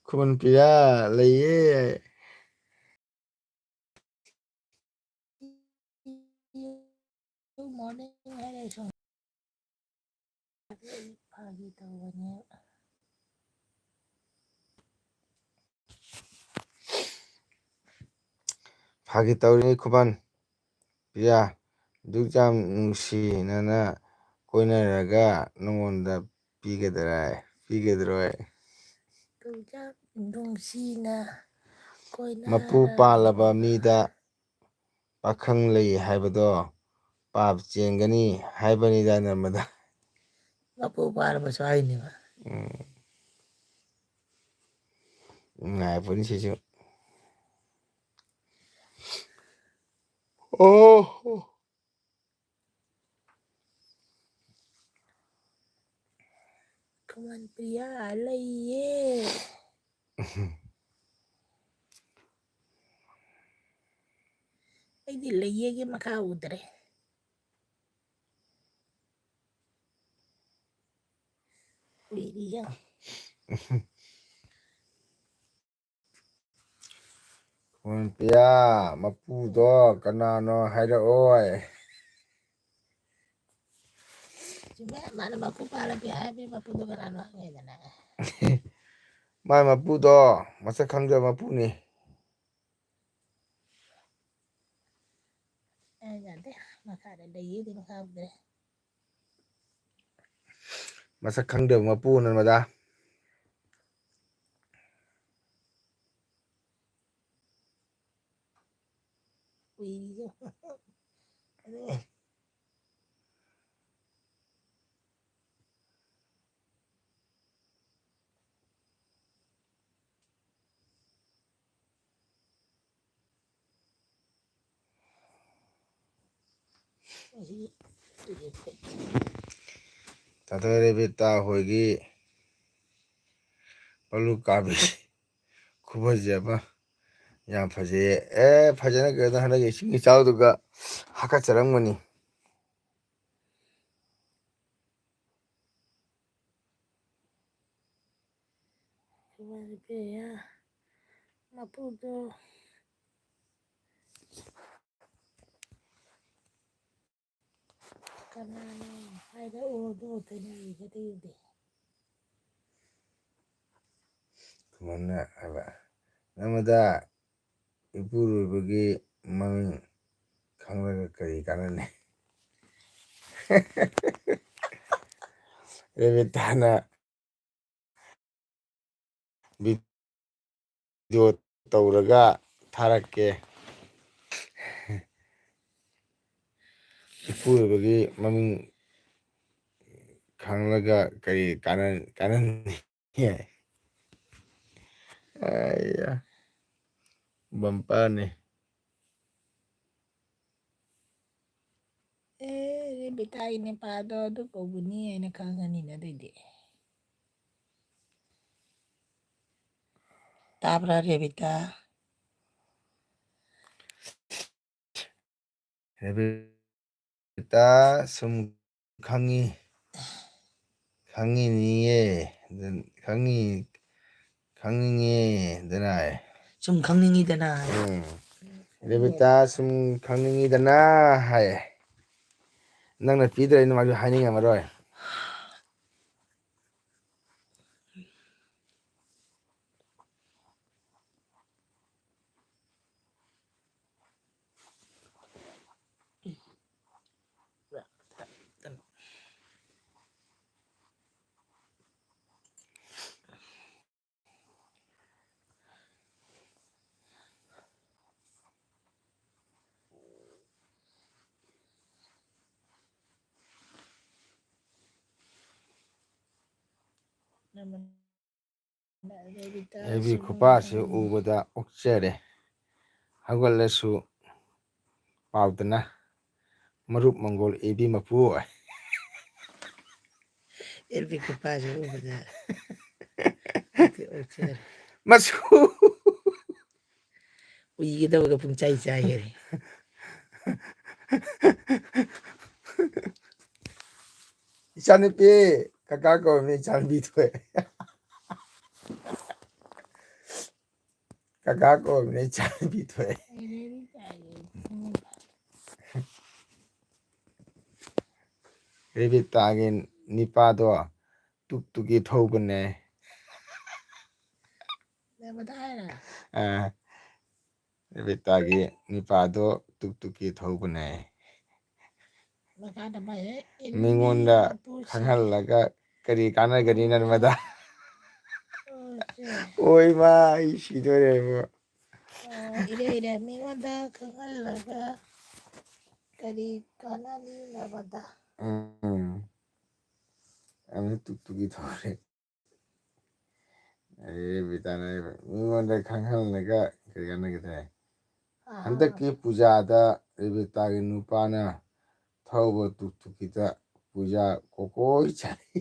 ꯈꯨꯃꯟ ꯄ꯭ꯔꯤꯌꯥ ꯂꯩꯌꯦ
ꯐꯥꯒꯤ ꯇꯧꯕꯅꯦ
ꯐꯥꯒꯤ ꯇꯧꯔꯤꯅꯤ ꯈꯨꯃꯟ ꯄ꯭ꯔꯤꯌꯥ ꯑꯗꯨꯛ ꯌꯥꯝ ꯅꯨꯡꯁꯤꯅꯅ ꯀꯣꯏꯅꯔꯒ ꯅꯉꯣꯟꯗ ꯄꯤꯒꯗ꯭ꯔꯣꯏ
ꯑꯗꯨꯛꯌꯥꯝ ꯅꯨꯡꯁꯤꯅ
ꯃꯄꯨ ꯄꯥꯜꯂꯕ
ꯀꯣꯏꯅꯔꯒ
ꯃꯤꯗ ꯄꯥꯈꯪ ꯂꯩ ꯍꯥꯏꯕꯗꯣ ꯄꯥꯞ ꯆꯦꯟꯒꯅꯤ ꯍꯥꯏꯕꯅꯤꯗ ꯅꯔꯃꯗꯥ
ꯃꯄꯨ ꯄꯥꯜꯂꯕꯁꯨ ꯍꯥꯏꯅꯦꯕ
ꯎꯝ ꯅꯨꯡꯉꯥꯏꯕꯅꯤ ꯁꯤꯁꯨ ꯑꯣ
ꯈꯨꯃꯟ ꯄ꯭ꯔꯤꯌꯥ ꯂꯩꯌꯦ ꯑꯩꯗꯤ ꯂꯩꯌꯦꯒꯤ ꯃꯈꯥ ꯎꯗ꯭ꯔꯦ ꯎꯏꯔꯤꯌꯦ
ꯈꯨꯃꯟ ꯄ꯭ꯔꯤꯌꯥ ꯃꯄꯨꯗꯣ ꯀꯅꯥꯅꯣ ꯍꯥꯏꯔꯛꯑꯣꯏ
ꯆꯨꯝꯃꯦ ꯃꯥꯅ ꯃꯄꯨ ꯄꯥꯜꯂꯒꯦ ꯍꯥꯏꯕꯒꯤ ꯃꯄꯨꯗꯣ ꯀꯅꯥꯅꯣ ꯍꯪꯉꯦꯗꯅ
ꯃꯥꯏ ꯃꯄꯨꯗꯣ ꯃꯁꯛ ꯈꯪꯗꯕ ꯃꯄꯨꯅꯤ
ꯌꯥꯗꯦ ꯃꯈꯥꯗ ꯂꯩꯌꯦꯗꯤ ꯃꯈꯥ ꯎꯗ꯭ꯔꯦ
ꯃꯁꯛ ꯈꯪꯗꯕ ꯃꯄꯨ ꯅꯔꯃꯗꯥ
ꯎꯏꯔꯤꯁꯦ
ꯇꯥꯊꯣꯏ ꯔꯦꯕꯤꯇꯥ ꯍꯣꯏꯒꯤ ꯄꯜꯂꯨ ꯀꯥꯕꯤ ꯈꯨꯐꯖ ꯑꯃ ꯌꯥꯝ ꯐꯖꯩꯌꯦ ꯐꯖꯅ ꯀꯩꯅꯣ ꯍꯟꯗꯛꯀꯤ ꯏꯁꯤꯡ ꯏꯆꯥꯎꯗꯨꯒ ꯍꯥꯀꯠꯆꯔꯝꯒꯅꯤ
ꯃꯄꯨꯗꯣ ꯀꯅꯥꯅꯣ ꯍꯥꯏꯔꯛꯑꯣꯗꯣ ꯊꯦꯡꯅꯔꯤꯒꯗꯤ
ꯈꯨꯃꯟꯅ ꯍꯥꯏꯕ ꯅꯃꯗ ꯏꯄꯨꯔꯣꯏꯕꯒꯤ ꯃꯃꯤꯡ ꯈꯪꯂꯒ ꯀꯔꯤ ꯀꯥꯟꯅꯅꯤ ꯔꯦꯕꯤꯇꯥꯅ ꯚꯤꯗꯤꯑꯣ ꯇꯧꯔꯒ ꯊꯥꯔꯛꯀꯦ ꯏꯄꯨꯔꯣꯏꯕꯒꯤ ꯃꯃꯤꯡ ꯈꯪꯂꯒ ꯀꯔꯤ ꯀꯥꯟꯅꯅꯤ ꯕꯝꯄꯔꯅꯤ
ꯔꯦꯕꯤꯇꯥꯒꯤ ꯅꯨꯄꯥꯗꯣ ꯑꯗꯨ ꯀꯧꯕꯅꯤ ꯍꯥꯏꯅ ꯈꯪꯉꯅꯤꯅ ꯑꯗꯨꯏꯗꯤ ꯇꯥꯕ꯭ꯔꯥ ꯔꯦꯕꯤꯇꯥ
ꯔꯦꯕꯤꯇꯥ ꯁꯨꯝ ꯈꯪꯉꯤꯅꯤꯌꯦ ꯈꯪꯅꯤꯡꯉꯦ ꯑꯗꯨꯅ
ꯁꯨꯝ ꯈꯪꯅꯤꯡꯉꯤꯗꯅ
ꯔꯦꯕꯤꯇꯥ ꯁꯨꯝ ꯈꯪꯅꯤꯡꯉꯤꯗꯅ ꯍꯥꯏꯌꯦ ꯅꯪꯅ ꯄꯤꯗ꯭ꯔꯦꯅ ꯃꯥꯁꯨ ꯍꯥꯏꯅꯤꯡꯉꯝꯃꯔꯣꯏ ꯑꯦꯕꯤ ꯈꯨꯄꯥꯁꯤ ꯎꯕꯗ ꯑꯣꯛꯆꯔꯦ ꯍꯧꯒꯠꯂꯁꯨ ꯄꯥꯎꯗꯅ ꯃꯔꯨꯞ ꯃꯪꯒꯣꯜ ꯑꯦꯕꯤ ꯃꯄꯨ
ꯑꯦꯜꯕꯤ ꯈꯨꯄꯥꯁꯤ ꯎꯕꯗ
ꯃꯁꯨ
ꯎꯏꯒꯗꯕꯒ ꯄꯨꯡꯆꯥꯏ ꯆꯥꯏꯈꯔꯦ
ꯏꯆꯥꯅꯨꯄꯤ ꯀꯀꯥ ꯀꯧꯔꯝꯅꯤ ꯏꯆꯥꯅꯨꯄꯤ ꯊꯣꯛꯑꯦ ꯀꯀꯥ ꯀꯧꯔꯝꯅꯤ ꯏꯆꯥꯅꯨꯄꯤ ꯊꯣꯛꯑꯦ ꯔꯦꯕꯤꯇꯥꯒꯤ ꯅꯤꯄꯥꯗꯣ ꯇꯨꯛ ꯇꯨꯛꯀꯤ ꯊꯧꯕꯅꯦ ꯔꯦꯕꯤꯇꯥꯒꯤ ꯅꯤꯄꯥꯗꯣ ꯇꯨꯛ ꯇꯨꯛꯀꯤ ꯊꯧꯕꯅꯦ ꯃꯤꯉꯣꯟꯗ ꯈꯪꯍꯜꯂꯒ ꯀꯔꯤ ꯀꯥꯟꯅꯒꯅꯤ ꯅꯔꯃꯗꯥ ꯑꯣꯏ ꯃꯥ ꯑꯩ ꯁꯤꯗꯣꯔꯦꯕ
ꯏꯔꯦ ꯃꯤꯉꯣꯟꯗ ꯈꯪꯍꯜꯂꯒ ꯀꯔꯤ ꯀꯥꯟꯅꯅꯤ ꯅꯔꯃꯗꯥ
ꯑꯃꯅ ꯇꯨꯛ ꯇꯨꯛꯀꯤ ꯊꯧꯔꯦ ꯔꯦꯕꯤꯇꯥꯅ ꯃꯤꯉꯣꯟꯗ ꯈꯪꯍꯜꯂꯒ ꯀꯔꯤ ꯀꯥꯟꯅꯒꯗ꯭ꯔꯦ ꯍꯟꯗꯛꯀꯤ ꯄꯨꯖꯥꯗ ꯔꯦꯕꯤꯇꯥꯒꯤ ꯅꯨꯄꯥꯅ ꯊꯧꯕ ꯇꯨꯛ ꯇꯨꯛꯀꯤꯗ ꯄꯨꯖꯥ ꯀꯣꯀꯣꯏ ꯆꯠꯂꯤ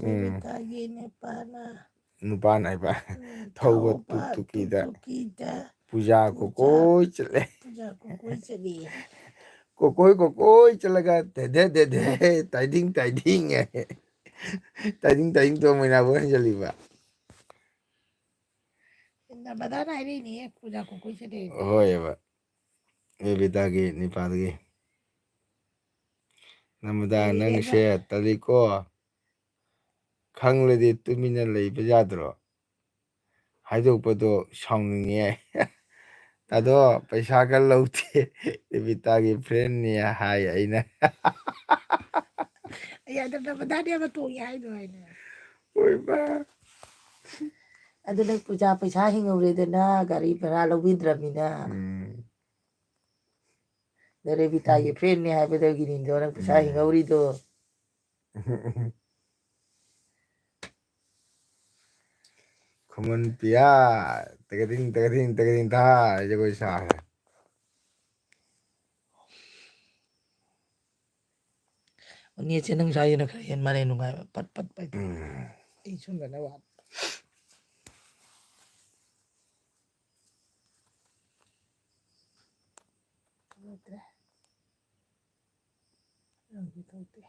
ꯔꯦꯕꯤꯇꯥꯒꯤ
ꯅꯨꯄꯥꯅ ꯍꯥꯏꯕ ꯊꯧꯕ ꯇꯨꯛ ꯇꯨꯛꯀꯤꯗ ꯄꯨꯖꯥ ꯀꯣꯀꯣꯏ ꯆꯠꯂꯦ ꯀꯣꯀꯣꯏ ꯆꯠꯂꯒ ꯗꯦꯗꯦ ꯗꯦꯗꯦ ꯇꯥꯏꯗꯤꯡ ꯇꯥꯏꯗꯤꯡ ꯇꯥꯏꯗꯤꯡ ꯇꯣ ꯃꯣꯏꯅꯥꯕꯨ ꯍꯟꯖꯤꯜꯂꯤꯕ
ꯅꯔꯃꯗꯥꯅ ꯍꯥꯏꯔꯛꯏꯅꯦ ꯄꯨꯖꯥ ꯀꯣꯀꯣꯏ ꯆꯠꯂꯦ
ꯍꯣꯏꯑꯕ ꯔꯦꯕꯤꯇꯥꯒꯤ ꯅꯤꯄꯥꯗꯒꯤ ꯅꯔꯃꯗꯥ ꯅꯪꯁꯦ ꯇꯜꯂꯤꯀꯣ ꯈꯪꯂꯗꯤ ꯇꯨꯃꯤꯟꯅ ꯂꯩꯕ ꯌꯥꯗ꯭ꯔꯣ ꯍꯥꯏꯗꯣꯛꯄꯗꯣ ꯁꯥꯎꯅꯤꯡꯉꯦ ꯑꯗꯣ ꯄꯩꯁꯥꯒ ꯂꯧꯗꯦ ꯔꯦꯕꯤꯇꯥꯒꯤ ꯐ꯭ꯔꯦꯟꯅꯤ ꯍꯥꯏ ꯑꯩꯅ
ꯅꯔꯃꯗꯥꯅꯦꯕ ꯇꯣꯡꯉꯦ ꯍꯥꯏꯗꯣ ꯍꯥꯏꯅ
ꯑꯣꯏꯕ
ꯑꯗꯨ ꯅꯪ ꯄꯨꯖꯥ ꯄꯩꯁꯥ ꯍꯤꯡꯍꯧꯔꯦꯗꯅ ꯒꯥꯔꯤ ꯚꯔꯥ ꯂꯧꯕꯤꯗ꯭ꯔꯕꯅꯤꯅ ꯔꯦꯕꯤꯇꯥꯒꯤ ꯐ꯭ꯔꯦꯟꯅꯦ ꯍꯥꯏꯕꯗꯒꯤꯅꯤꯗꯣ ꯅꯪ ꯄꯩꯁꯥ ꯍꯤꯡꯍꯧꯔꯤꯗꯣ ꯈꯨꯃꯟ ꯄꯤꯌꯥ ꯇꯒꯗꯤꯡ ꯇꯒꯗꯤꯡ ꯇꯒꯗꯤꯡ ꯊꯥ ꯖꯒꯣꯏ ꯁꯥꯈ꯭ꯔꯦ ꯅꯦꯠꯁꯦ ꯅꯪ ꯁ꯭ꯋꯥꯏꯁꯤꯅ ꯈꯔ ꯍꯦꯟ ꯃꯥꯜꯂꯦ ꯅꯨꯡꯉꯥꯏꯕ ꯄꯠ ꯄꯠ ꯄꯠ
ꯎꯝ
ꯑꯩ ꯁꯣꯝꯗꯅ ꯋꯥꯠ ꯊꯣꯛꯇ꯭ꯔꯦ ꯅꯪꯁꯨ ꯊꯣꯛꯇꯦ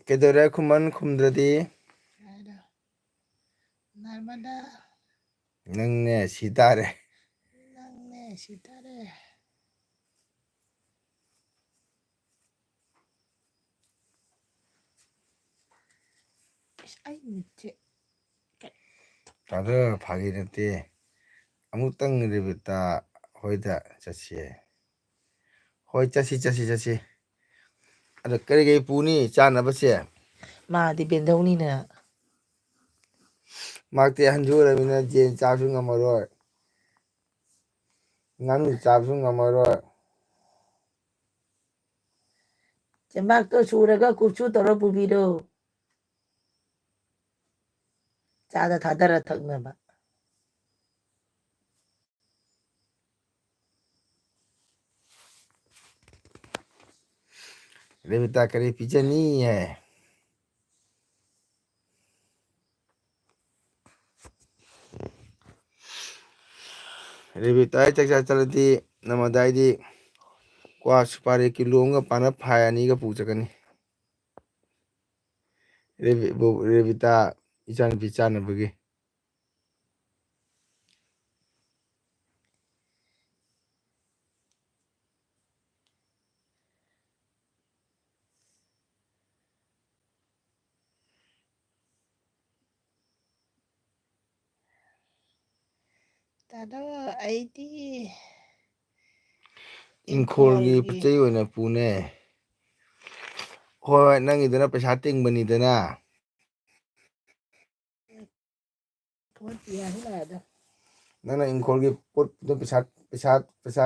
ꯀꯩꯗꯧꯔꯦ ꯈꯨꯃꯟ ꯈꯨꯝꯗ꯭ꯔꯗꯤ
ꯍꯥꯏꯗ ꯅꯔꯃꯗꯥ
ꯅꯪꯅꯦ ꯁꯤ ꯇꯥꯔꯦ
ꯅꯪꯅꯦ ꯁꯤ ꯇꯥꯔꯦ ꯑꯩ ꯃꯤꯠꯁꯦ
ꯑꯗꯨ ꯐꯥꯒꯤ ꯅꯠꯇꯦ ꯑꯃꯨꯛꯇꯪ ꯔꯦꯕꯤꯇꯥ ꯍꯣꯏꯗ ꯆꯠꯁꯤ ꯍꯣꯏ ꯆꯠꯁꯤ ꯑꯗ ꯀꯔꯤ ꯄꯨꯅꯤ ꯆꯥꯅꯕꯁꯦ
ꯃꯥꯗꯤ ꯕꯦꯟꯗꯧꯅꯤꯅ
ꯃꯥꯛꯇꯤ ꯑꯍꯟꯁꯨ ꯑꯣꯏꯔꯕꯅꯤꯅ ꯌꯦꯟ ꯆꯥꯕꯁꯨ ꯉꯝꯃꯔꯣꯏ ꯉꯥꯅꯨ ꯆꯥꯕꯁꯨ ꯉꯝꯃꯔꯣꯏ
ꯆꯦꯕꯥꯛꯇꯣ ꯁꯨꯔꯒ ꯀꯨꯞꯁꯨ ꯇꯧꯔ ꯄꯨꯕꯤꯔꯣ ꯆꯥꯗ ꯊꯥꯗꯔ ꯊꯛꯅꯕ
ꯔꯦꯕꯤꯇꯥ ꯀꯔꯤ ꯄꯤꯖꯅꯤ ꯍꯥꯏ ꯔꯦꯕꯤꯇꯥ ꯆꯥꯛꯆꯥ ꯆꯠꯂꯗꯤ ꯅꯃꯗꯥꯏꯗꯤ ꯀ꯭ꯋꯥ ꯁꯨꯄꯥꯔꯤ ꯀꯤꯂꯣ ꯑꯃꯒ ꯄꯥꯅ ꯐꯥꯏ ꯑꯅꯤꯒ ꯄꯨꯖꯒꯅꯤ ꯔꯦꯕꯤꯇꯥ ꯏꯆꯥꯅꯨꯄꯤ ꯆꯥꯅꯕꯒꯤ
ꯗꯥꯗꯥ ꯑꯩꯗꯤ
ꯏꯪꯈꯣꯜꯒꯤ ꯄꯣꯠ ꯆꯩ ꯑꯣꯏꯅ ꯄꯨꯅꯦ ꯍꯣꯏ ꯅꯪꯒꯤꯗꯨꯅ ꯄꯩꯁꯥ ꯇꯤꯡꯕꯅꯤꯗꯅ ꯅꯪꯅ ꯏꯪꯈꯣꯜꯒꯤ ꯄꯣꯠꯇꯨ ꯄꯩꯁꯥ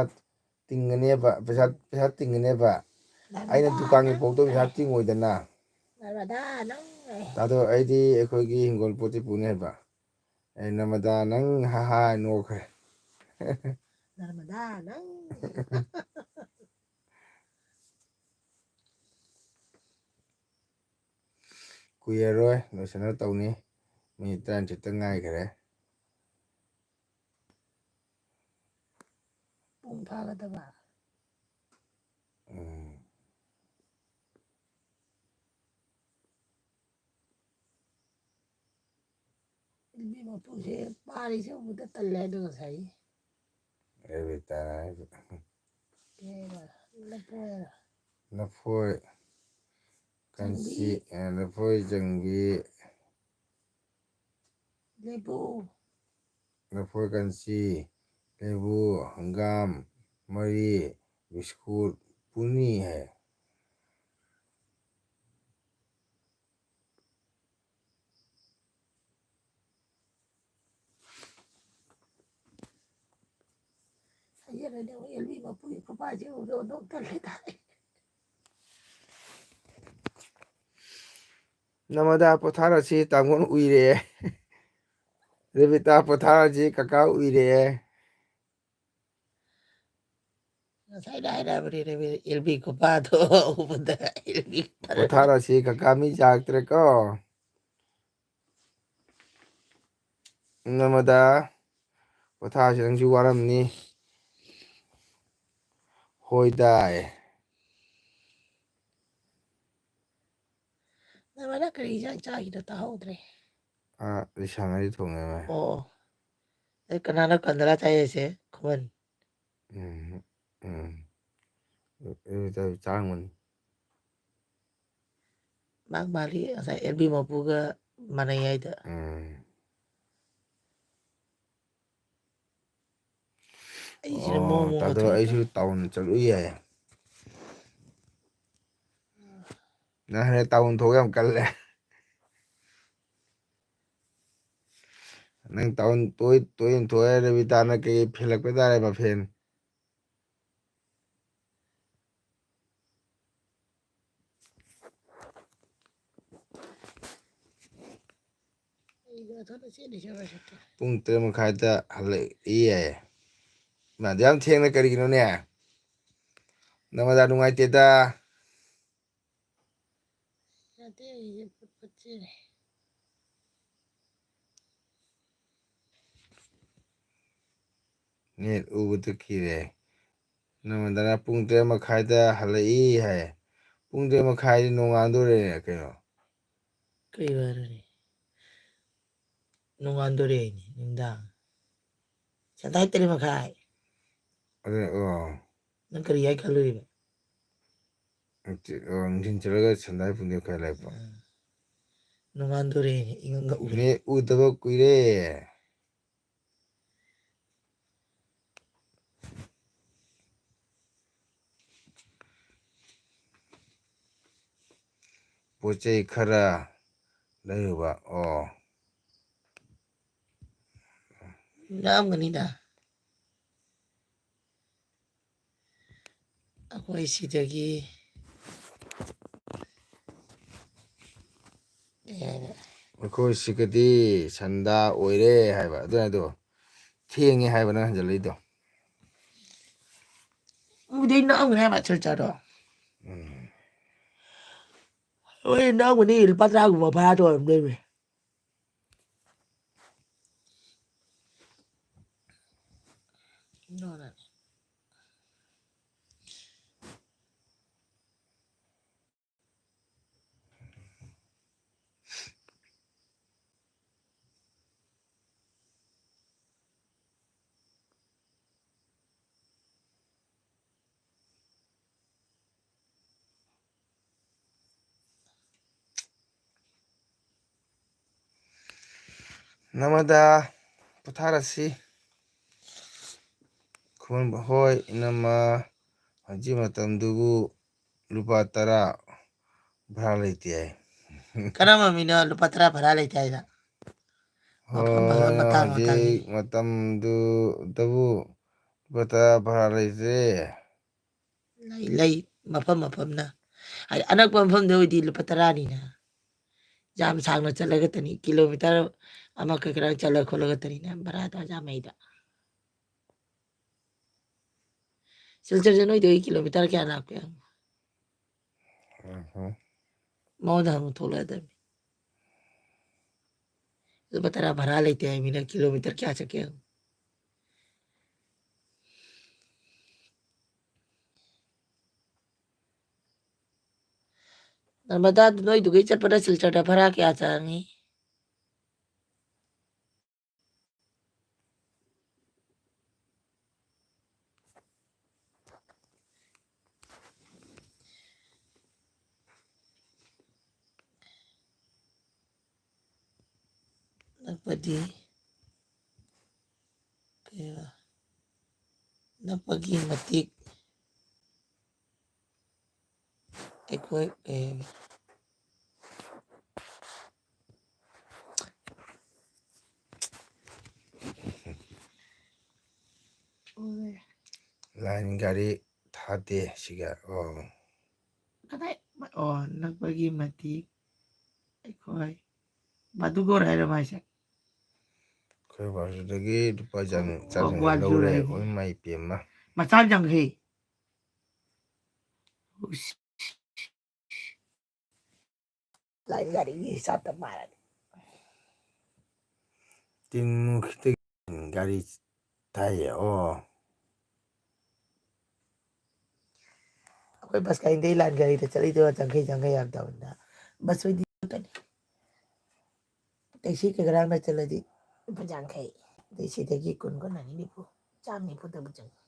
ꯇꯤꯡꯒꯅꯦꯕ ꯄꯩꯁꯥ ꯇꯤꯡꯒꯅꯦꯕ ꯑꯩꯅ ꯗꯨꯀꯥꯟꯒꯤ ꯄꯣꯠꯇꯣ ꯄꯩꯁꯥ ꯇꯤꯡꯉꯣꯏꯗꯅ ꯑꯗꯣ ꯑꯩꯗꯤ ꯑꯩꯈꯣꯏꯒꯤ ꯍꯤꯡꯒꯣꯜ ꯄꯣꯠꯁꯤ ꯄꯨꯅꯤ ꯍꯥꯏꯕ ꯑꯩ ꯅꯃꯗꯥ ꯅꯪ ꯍꯥꯍꯥ ꯅꯣꯛꯈ꯭ꯔꯦ
ꯅꯔꯃꯗꯥ ꯅꯪ
ꯀꯨꯏꯔꯔꯣꯏ ꯂꯣꯏꯁꯟꯅ ꯇꯧꯅꯤ ꯃꯤꯅꯤꯠ 37 ꯉꯥꯏꯈꯔꯦ
ꯄꯨꯡ ꯐꯥꯒꯗꯕ
ꯎꯝ
ꯅꯨꯄꯤ ꯃꯄꯨꯁꯦ ꯄꯥꯔꯤꯁꯦ ꯎꯕꯗ ꯇꯜꯂꯦ ꯍꯥꯏꯗꯣ ꯉꯁꯥꯏ
ꯔꯦꯕꯤꯇꯥ
ꯂꯐꯣꯏ
ꯂꯐꯣꯏ
ꯆꯪꯕꯤ
ꯀꯟꯆꯤ ꯂꯐꯣꯏ ꯆꯪꯕꯤ
ꯂꯦꯕꯨ
ꯂꯐꯣꯏ ꯀꯟꯆꯤ ꯂꯩꯕꯨ ꯍꯪꯒꯥꯝ ꯃꯔꯤ ꯕꯤꯁꯀꯨꯠ ꯄꯨꯅꯤ ꯍꯥꯏ ꯅꯃꯗꯥ ꯄꯣꯊꯥꯔꯁꯤ ꯇꯥꯃꯣꯅ ꯎꯏꯔꯛꯑꯦ ꯔꯦꯕꯤꯇꯥ ꯄꯣꯊꯥꯔꯁꯤ ꯀꯀꯥ ꯎꯏꯔꯛꯑꯦ
ꯉꯁꯥꯏꯅ ꯍꯥꯏꯔꯛꯑꯕꯅꯤ ꯑꯦꯜꯕꯤ ꯈꯨꯄꯥꯗꯣ ꯎꯕꯗ
ꯄꯣꯊꯥꯔꯁꯤ ꯀꯀꯥ ꯃꯤ ꯖꯥꯛꯇ꯭ꯔꯦꯀꯣ ꯅꯃꯗꯥ ꯄꯣꯊꯥꯔꯁꯤ ꯅꯪꯁꯨ ꯋꯥꯔꯝꯅꯤ ꯍꯣꯏꯗꯥꯌꯦ
ꯅꯔꯃꯗꯥ ꯀꯔꯤ ꯏꯟꯖꯥꯡ ꯆꯥꯈꯤꯗꯣ ꯇꯥꯍꯧꯗ꯭ꯔꯦ
ꯂꯤꯁꯥꯡ ꯉꯥꯔꯤ ꯊꯣꯡꯉꯦ ꯃꯥꯏ
ꯑꯣ ꯑꯩ ꯀꯅꯥꯅꯣ ꯀꯟꯗꯔꯥ ꯆꯥꯏ ꯍꯥꯏꯁꯦ ꯈꯨꯃꯟ
ꯔꯦꯕꯤꯇꯥ ꯆꯥꯔꯝꯒꯅꯤ
ꯃꯥꯡ ꯃꯥꯜꯂꯤ ꯉꯁꯥꯏ ꯑꯦꯜꯕꯤ ꯃꯄꯨꯒ ꯃꯥꯟꯅꯩ ꯍꯥꯏꯗ ꯑꯩꯁꯤꯅ ꯃꯑꯣꯡ
ꯑꯣ
ꯃꯑꯣꯡꯒ
ꯇꯥꯗꯣ
ꯊꯣꯛꯏꯀꯣ
ꯑꯩꯁꯨ ꯇꯥꯎꯟ ꯆꯠꯂꯨ ꯌꯥꯏ ꯅꯪ ꯍꯟꯗꯛ ꯇꯥꯎꯟ ꯊꯣꯛ ꯌꯥꯝ ꯀꯜꯂꯦ ꯅꯪ ꯇꯣꯏꯅ ꯊꯣꯛꯑꯦ ꯔꯕꯤꯇꯥꯅ ꯀꯩ ꯐꯦꯜꯂꯛꯄ ꯇꯥꯔꯦ ꯃꯐꯦꯟ ꯄꯨꯡ 3:30ꯗ ꯍꯜꯂꯛꯏ ꯌꯥꯏ ꯃꯥꯗꯤ ꯌꯥꯝ ꯊꯦꯡꯅ ꯀꯔꯤꯒꯤꯅꯣꯅꯦ ꯅꯃꯗꯥ ꯅꯨꯡꯉꯥꯏꯇꯦꯗ ꯅꯦꯠ ꯎꯕꯗ ꯈꯤꯔꯦ ꯅꯃꯗꯅ ꯄꯨꯡ 3:30ꯗ ꯍꯜꯂꯛꯏ ꯍꯥꯏ ꯄꯨꯡ 3:30ꯗꯤ ꯅꯣꯡꯉꯥꯟꯗꯣꯔꯦꯅꯦ ꯀꯩꯅꯣ
ꯀꯩ ꯋꯥꯔꯅꯤ ꯅꯣꯡꯉꯥꯟꯗꯣꯔꯦ ꯅꯨꯡꯗꯥꯡ ꯁꯗꯥꯏ 3:30 ꯅꯪ ꯀꯔꯤ ꯍꯥꯏ ꯈꯜꯂꯨꯔꯤꯕ
ꯅꯨꯡꯊꯤꯟ ꯆꯠꯂꯒ ꯁꯟꯗꯥꯏ ꯄꯨꯡ 3:30 ꯂꯥꯛꯄ
ꯅꯣꯡꯉꯥꯟꯗꯣꯔꯦ
ꯅꯦꯠ ꯎꯗꯕ ꯀꯨꯏꯔꯦ ꯄꯣꯠ ꯆꯩ ꯈꯔ ꯂꯩꯔꯨꯕ
ꯌꯥꯝꯒꯅꯤꯗ ꯑꯩꯈꯣꯏ ꯁꯤꯗꯒꯤ
ꯑꯩꯈꯣꯏ ꯁꯤꯒꯗꯤ ꯁꯟꯗꯥ ꯑꯣꯏꯔꯦ ꯍꯥꯏꯕ ꯑꯗꯨꯅꯗꯣ ꯊꯦꯡꯉꯦ ꯍꯥꯏꯕ ꯅꯪ ꯍꯟꯖꯤꯜꯂꯛꯏꯗꯣ
ꯎꯗꯩ ꯅꯛꯑꯝꯒꯅꯤ ꯃꯆꯜ
ꯎꯝ
ꯍꯣꯏ ꯅꯛꯑꯝꯒꯅꯤ ꯂꯨꯄꯥ 10 ꯚꯔꯥꯗ ꯑꯣꯏꯔꯝꯗꯣꯏꯅꯦ
ꯅꯃꯗꯥ ꯄꯣꯊꯥꯔꯁꯤ ꯈꯨꯃꯟꯕ ꯍꯣꯏ ꯏꯅꯝꯃ ꯍꯧꯖꯤꯛ ꯃꯇꯝꯗꯨꯕꯨ ꯂꯨꯄꯥ 10 ꯚꯔꯥ ꯂꯩꯇꯦ ꯍꯥꯏ
ꯀꯔꯝꯕ ꯃꯤꯅꯣ ꯂꯨꯄꯥ 10 ꯚꯔꯥ ꯂꯩꯇꯦ ꯍꯥꯏꯗ ꯃꯐꯝ
ꯍꯣꯏ
ꯃꯇꯥꯡ ꯃꯇꯥꯡꯒꯤ
ꯍꯧꯖꯤꯛ ꯃꯇꯝꯗꯨꯗꯕꯨ ꯂꯨꯄꯥ 10 ꯚꯔꯥ ꯂꯩꯇ꯭ꯔꯦ
ꯂꯩ ꯃꯐꯝꯅ ꯍꯥꯏꯗꯤ ꯑꯅꯛꯄ ꯃꯐꯝꯗ ꯑꯣꯏꯗꯤ ꯂꯨꯄꯥ 10ꯅꯤꯅ ꯌꯥꯝ ꯁꯥꯡꯅ ꯆꯠꯂꯒꯇꯅꯤ ꯀꯤꯂꯣꯃꯤꯇꯔ ꯑꯃ ꯈꯔ ꯆꯠꯂ ꯈꯣꯠꯂꯒꯇꯅꯤꯅꯦ ꯚꯔꯥꯗꯣ ꯌꯥꯝꯃꯩꯗ ꯁꯤꯜꯆꯔꯁꯦ ꯅꯣꯏꯗꯩ ꯀꯤꯂꯣꯃꯤꯇꯔ ꯀꯌꯥ ꯂꯥꯞꯀꯦ ꯃꯉꯣꯟꯗ ꯍꯪꯉꯨ ꯊꯣꯛꯂꯛꯑꯗꯕꯅꯤ ꯂꯨꯄꯥ 10 ꯚꯔꯥ ꯂꯩꯇꯦ ꯍꯥꯏꯃꯤꯅ ꯀꯤꯂꯣꯃꯤꯇꯔ ꯀꯌꯥ ꯆꯠꯀꯦ ꯍꯪꯉꯨ ꯅꯔꯃꯗꯥ ꯅꯣꯏꯗꯨꯒꯩ ꯆꯠꯄꯗ ꯁꯤꯜꯆꯔꯗ ꯚꯔꯥ ꯀꯌꯥ ꯆꯪꯉꯤ ꯅꯛꯄꯗꯤ ꯅꯛꯄꯒꯤ ꯃꯇꯤꯛ ꯑꯩꯈꯣꯏ
ꯂꯥꯏꯟ ꯒꯥꯔꯤ ꯊꯥꯗꯦ ꯁꯤꯒ
ꯀꯗꯥꯏ ꯅꯛꯄꯒꯤ ꯃꯇꯤꯛ ꯑꯩꯈꯣꯏ ꯕꯥꯗꯨꯒꯣꯔ ꯍꯥꯏꯔꯣ ꯃꯥꯏꯁꯦ
ꯑꯩꯈꯣꯏ ꯕꯥꯁꯨꯗꯒꯤ ꯂꯨꯄꯥ ꯆꯥꯝꯌꯥꯡꯈꯩ
ꯒ꯭ꯋꯥꯜꯖꯣꯔ
ꯂꯧꯔꯦ
ꯍꯥꯏꯕꯅꯤ
ꯑꯣꯏ ꯃꯥꯏ ꯄꯦꯝꯃ
ꯃꯆꯥ 50 ꯂꯥꯏꯟ ꯒꯥꯔꯤꯒꯤ ꯍꯤꯁꯥꯕꯇ ꯃꯥꯔꯅꯤ
ꯇꯤꯟꯃꯨꯈꯤꯇꯒꯤ ꯒꯥꯔꯤ ꯊꯥꯏꯌꯦ
ꯑꯩꯈꯣꯏ ꯕꯁ ꯀꯥꯏꯗꯩ ꯂꯥꯏꯟ ꯒꯥꯔꯤꯗ ꯆꯠꯂꯤꯗꯣ ꯌꯥꯡꯈꯩ ꯌꯥꯝꯗꯕꯅꯤꯅ ꯕꯁ ꯑꯣꯏꯗꯤ ꯇꯦꯛꯁꯤ ꯀꯩꯀꯔꯥꯡꯅ ꯆꯠꯂꯗꯤ ꯂꯨꯄꯥ 50 ꯑꯗꯩ ꯁꯤꯗꯒꯤ 10 20 190 ꯆꯪꯉꯤ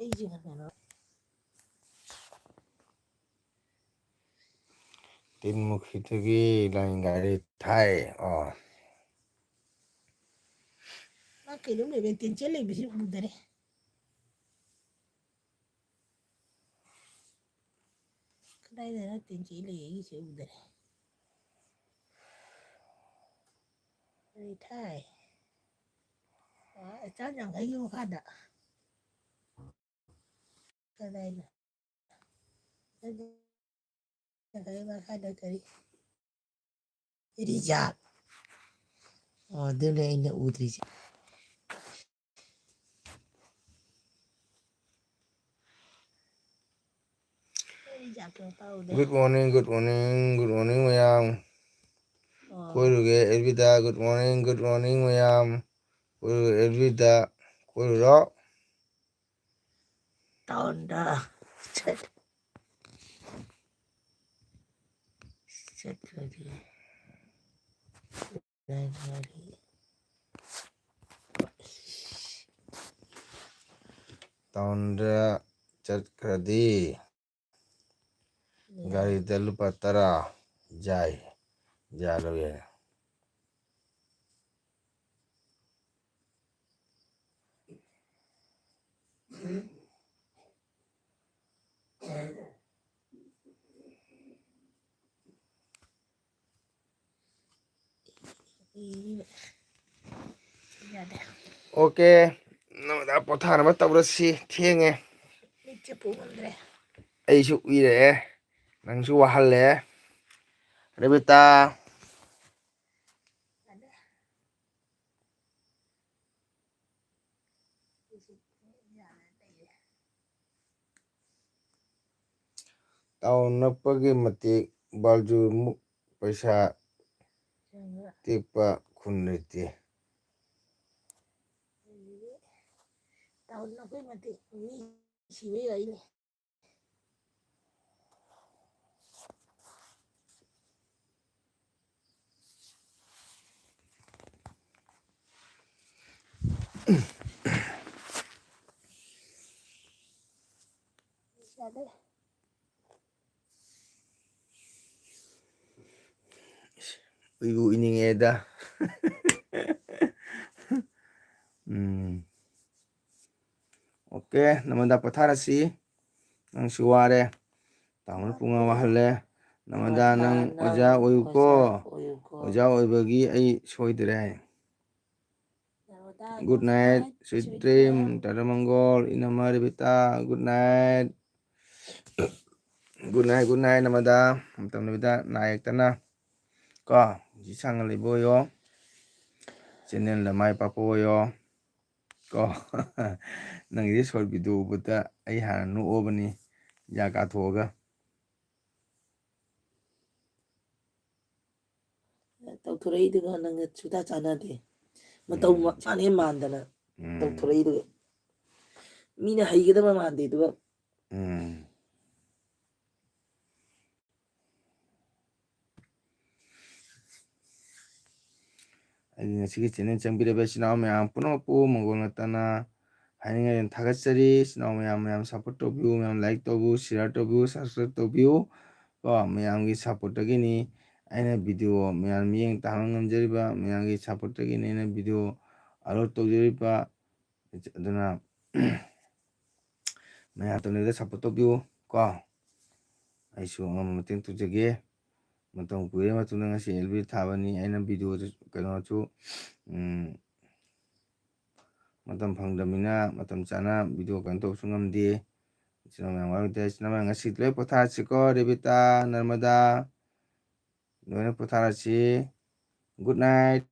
ꯑꯩꯁꯦ ꯀꯩꯅꯣ
ꯇꯤꯟꯃꯨꯈꯤꯗꯒꯤ ꯂꯥꯏꯟ ꯒꯥꯔꯤ ꯊꯥꯏ
ꯃꯥ ꯀꯩꯅꯣꯝ ꯂꯩꯕ ꯇꯦꯟꯁꯟ ꯂꯩꯕꯁꯤ ꯎꯗꯔꯦ ꯀꯗꯥꯏꯗꯅ ꯇꯦꯟꯁꯟ ꯂꯩ ꯑꯩꯒꯤꯁꯦ ꯎꯗꯔꯦ ꯀꯔꯤ ꯊꯥꯏ ꯆꯥꯝ ꯌꯥꯡꯈꯩꯒꯤ ꯃꯈꯥꯗ ꯀꯗꯥꯏꯅꯣ ꯌꯥꯡꯈꯩꯒꯤ ꯃꯈꯥꯗ ꯀꯔꯤ ꯔꯤꯖꯥꯕ ꯑꯗꯨꯅꯦ ꯑꯩꯅ ꯎꯗ꯭ꯔꯤꯁꯦ
Good morning, good morning, good morning mayam. Koiruge Elvida, good morning mayam. Koiruge Elvida, koiruro.
Taonda Chakri
Taonda chatkradi. Garida lupa tara. Jai. Jaloye. Okay, namada pothanaba tawrasi thenge. ꯑꯩꯁꯨ ꯎꯏꯔꯛꯑꯦ ꯅꯪꯁꯨ ꯋꯥꯍꯜꯂꯦ ꯔꯦꯕꯤꯇꯥ ꯇꯥꯎꯟ ꯅꯛꯄꯒꯤ ꯃꯇꯤꯛ ꯕꯥꯜꯖꯨꯃꯨꯛ ꯄꯩꯁꯥ ꯇꯦꯛꯄ ꯈꯨꯟ ꯂꯩꯇꯦ
town ꯅꯛꯄꯒꯤ ꯃꯇꯤꯛ ꯃꯤ ꯁꯤꯕꯩ ꯋꯥꯔꯤꯅꯤ
ꯎꯏꯕꯨ ꯎꯏꯅꯤꯡꯉꯦꯗ okay ꯅꯉꯣꯟꯗ ꯄꯣꯊꯥꯔꯁꯤ ꯅꯪꯁꯨ ꯋꯥꯔꯦ ꯇꯥꯎꯟꯅ ꯄꯨꯡ ꯋꯥꯍꯜꯂꯦ ꯅꯉꯣꯟꯗ ꯅꯪ ꯑꯣꯖꯥ ꯑꯣꯏꯌꯨꯀꯣ ꯑꯣꯖꯥ ꯑꯣꯏꯕꯒꯤ ꯑꯩ ꯁꯣꯏꯗ꯭ꯔꯦ ꯒꯨꯗ ꯅꯥꯏꯠ ꯁ꯭ꯋꯤꯠ ꯗ꯭ꯔꯤꯝ ꯇꯔꯃꯪꯒꯣꯜ ꯏꯅꯝꯃ ꯔꯦꯕꯤꯇꯥ ꯒꯨꯗ ꯅꯥꯏꯠ ꯒꯨꯗ ꯅꯥꯏꯠ ꯅꯃꯗ ꯃꯇꯝ ꯅꯨꯃꯤꯗ ꯅꯥ ꯌꯦꯛꯇꯅ ꯀꯣ ꯖꯤ ꯁꯥꯡꯅ ꯂꯩꯕ ꯑꯣꯏꯌꯣ ꯆꯦꯟꯅꯦꯜꯗ ꯃꯥꯏ ꯄꯥꯛꯄ ꯑꯣꯏꯌꯣ ꯀꯣ ꯅꯪꯒꯤꯗꯤ ꯁꯣꯔꯠ ꯚꯤꯗꯤꯑꯣ ꯎꯕꯗ ꯑꯩ ꯍꯥꯟꯅ ꯅꯣꯛꯑꯕꯅꯤ ꯌꯥ ꯀꯥꯊꯣꯛꯑꯒ
ꯇꯧꯊꯣꯔꯛꯏꯗꯨꯒ ꯅꯪꯒ ꯁꯨꯡꯆꯥ ꯆꯥꯟꯅꯗꯦ ꯃꯇꯧ ꯃꯥꯟꯗꯦ ꯃꯥꯟꯗꯅ ꯇꯧꯊꯣꯔꯛꯏꯗꯨꯒ ꯃꯤꯅ ꯍꯩꯒꯗꯕ ꯃꯥꯟꯗꯦ ꯑꯗꯨꯒ
ꯑꯩꯒꯤ ꯉꯁꯤꯒꯤ ꯆꯦꯅꯦꯜ ꯆꯪꯕꯤꯔꯕ ꯏꯆꯤꯟ ꯏꯅꯥꯎ ꯃꯌꯥꯝ ꯄꯨꯝꯅꯃꯛꯄꯨ ꯃꯪꯒꯣꯜ ꯅꯠꯇꯅ ꯍꯥꯏꯅꯤꯡꯉꯥꯏ ꯊꯥꯒꯠꯆꯔꯤ ꯏꯆꯤꯟ ꯏꯅꯥꯎ ꯃꯌꯥꯝ ꯁꯞꯄꯣꯔꯠ ꯇꯧꯕꯤꯌꯨ ꯃꯌꯥꯝ ꯂꯥꯏꯛ ꯇꯧꯕꯤꯌꯨ ꯁꯤꯌꯥꯔ ꯇꯧꯕꯤꯌꯨ ꯁꯕꯁꯀ꯭ꯔꯥꯏꯕ ꯇꯧꯕꯤꯌꯨ ꯀꯣ ꯃꯌꯥꯝꯒꯤ ꯁꯞꯄꯣꯔꯠꯇꯒꯤꯅꯤ ꯑꯩꯅ ꯚꯤꯗꯤꯑꯣ ꯃꯌꯥꯝ ꯃꯤꯠꯌꯦꯡ ꯇꯥꯍꯟꯕ ꯉꯝꯖꯔꯤꯕ ꯃꯌꯥꯝꯒꯤ ꯁꯞꯄꯣꯔꯠꯇꯒꯤꯅꯤ ꯑꯩꯅ ꯚꯤꯗꯤꯑꯣ ꯑꯞꯂꯣꯗ ꯇꯧꯖꯔꯤꯕ ꯑꯗꯨꯅ ꯃꯌꯥꯝ ꯇꯧꯅꯤꯗ ꯁꯞꯄꯣꯔꯠ ꯇꯧꯕꯤꯌꯨ ꯀꯣ ꯑꯩꯁꯨ ꯑꯉꯝꯕ ꯃꯇꯦꯡ ꯇꯧꯖꯒꯦ ꯃꯇꯝ ꯀꯨꯏꯔꯕ ꯃꯇꯨꯡꯗ ꯉꯁꯤ ꯑꯦꯜꯕꯤ ꯊꯥꯕꯅꯤ ꯑꯩꯅ ꯚꯤꯗꯤꯑꯣꯗꯨ ꯀꯩꯅꯣꯁꯨ ꯃꯇꯝ ꯐꯪꯗꯕꯅꯤ나 ꯃꯇꯝ ꯆꯥꯅ ꯚꯤꯗꯤꯑꯣ ꯀꯩꯅꯣ ꯇꯧꯕꯁꯨ ꯉꯝꯗꯦ ꯏꯆꯤꯟ ꯏꯅꯥꯎ ꯃꯌꯥꯝ ꯋꯥꯔꯝꯗꯦ ꯏꯆꯤꯟ ꯏꯅꯥꯎ ꯃꯌꯥꯝ ꯉꯁꯤ ꯂꯣꯏ ꯄꯣꯊꯥꯔꯁꯤꯀꯣ ꯔꯦꯕꯤꯇꯥ ꯅꯔꯃꯗꯥ ꯂꯣꯏꯅ ꯄꯣꯊꯥꯔꯁꯤ ꯒꯨꯗ ꯅꯥꯏꯠ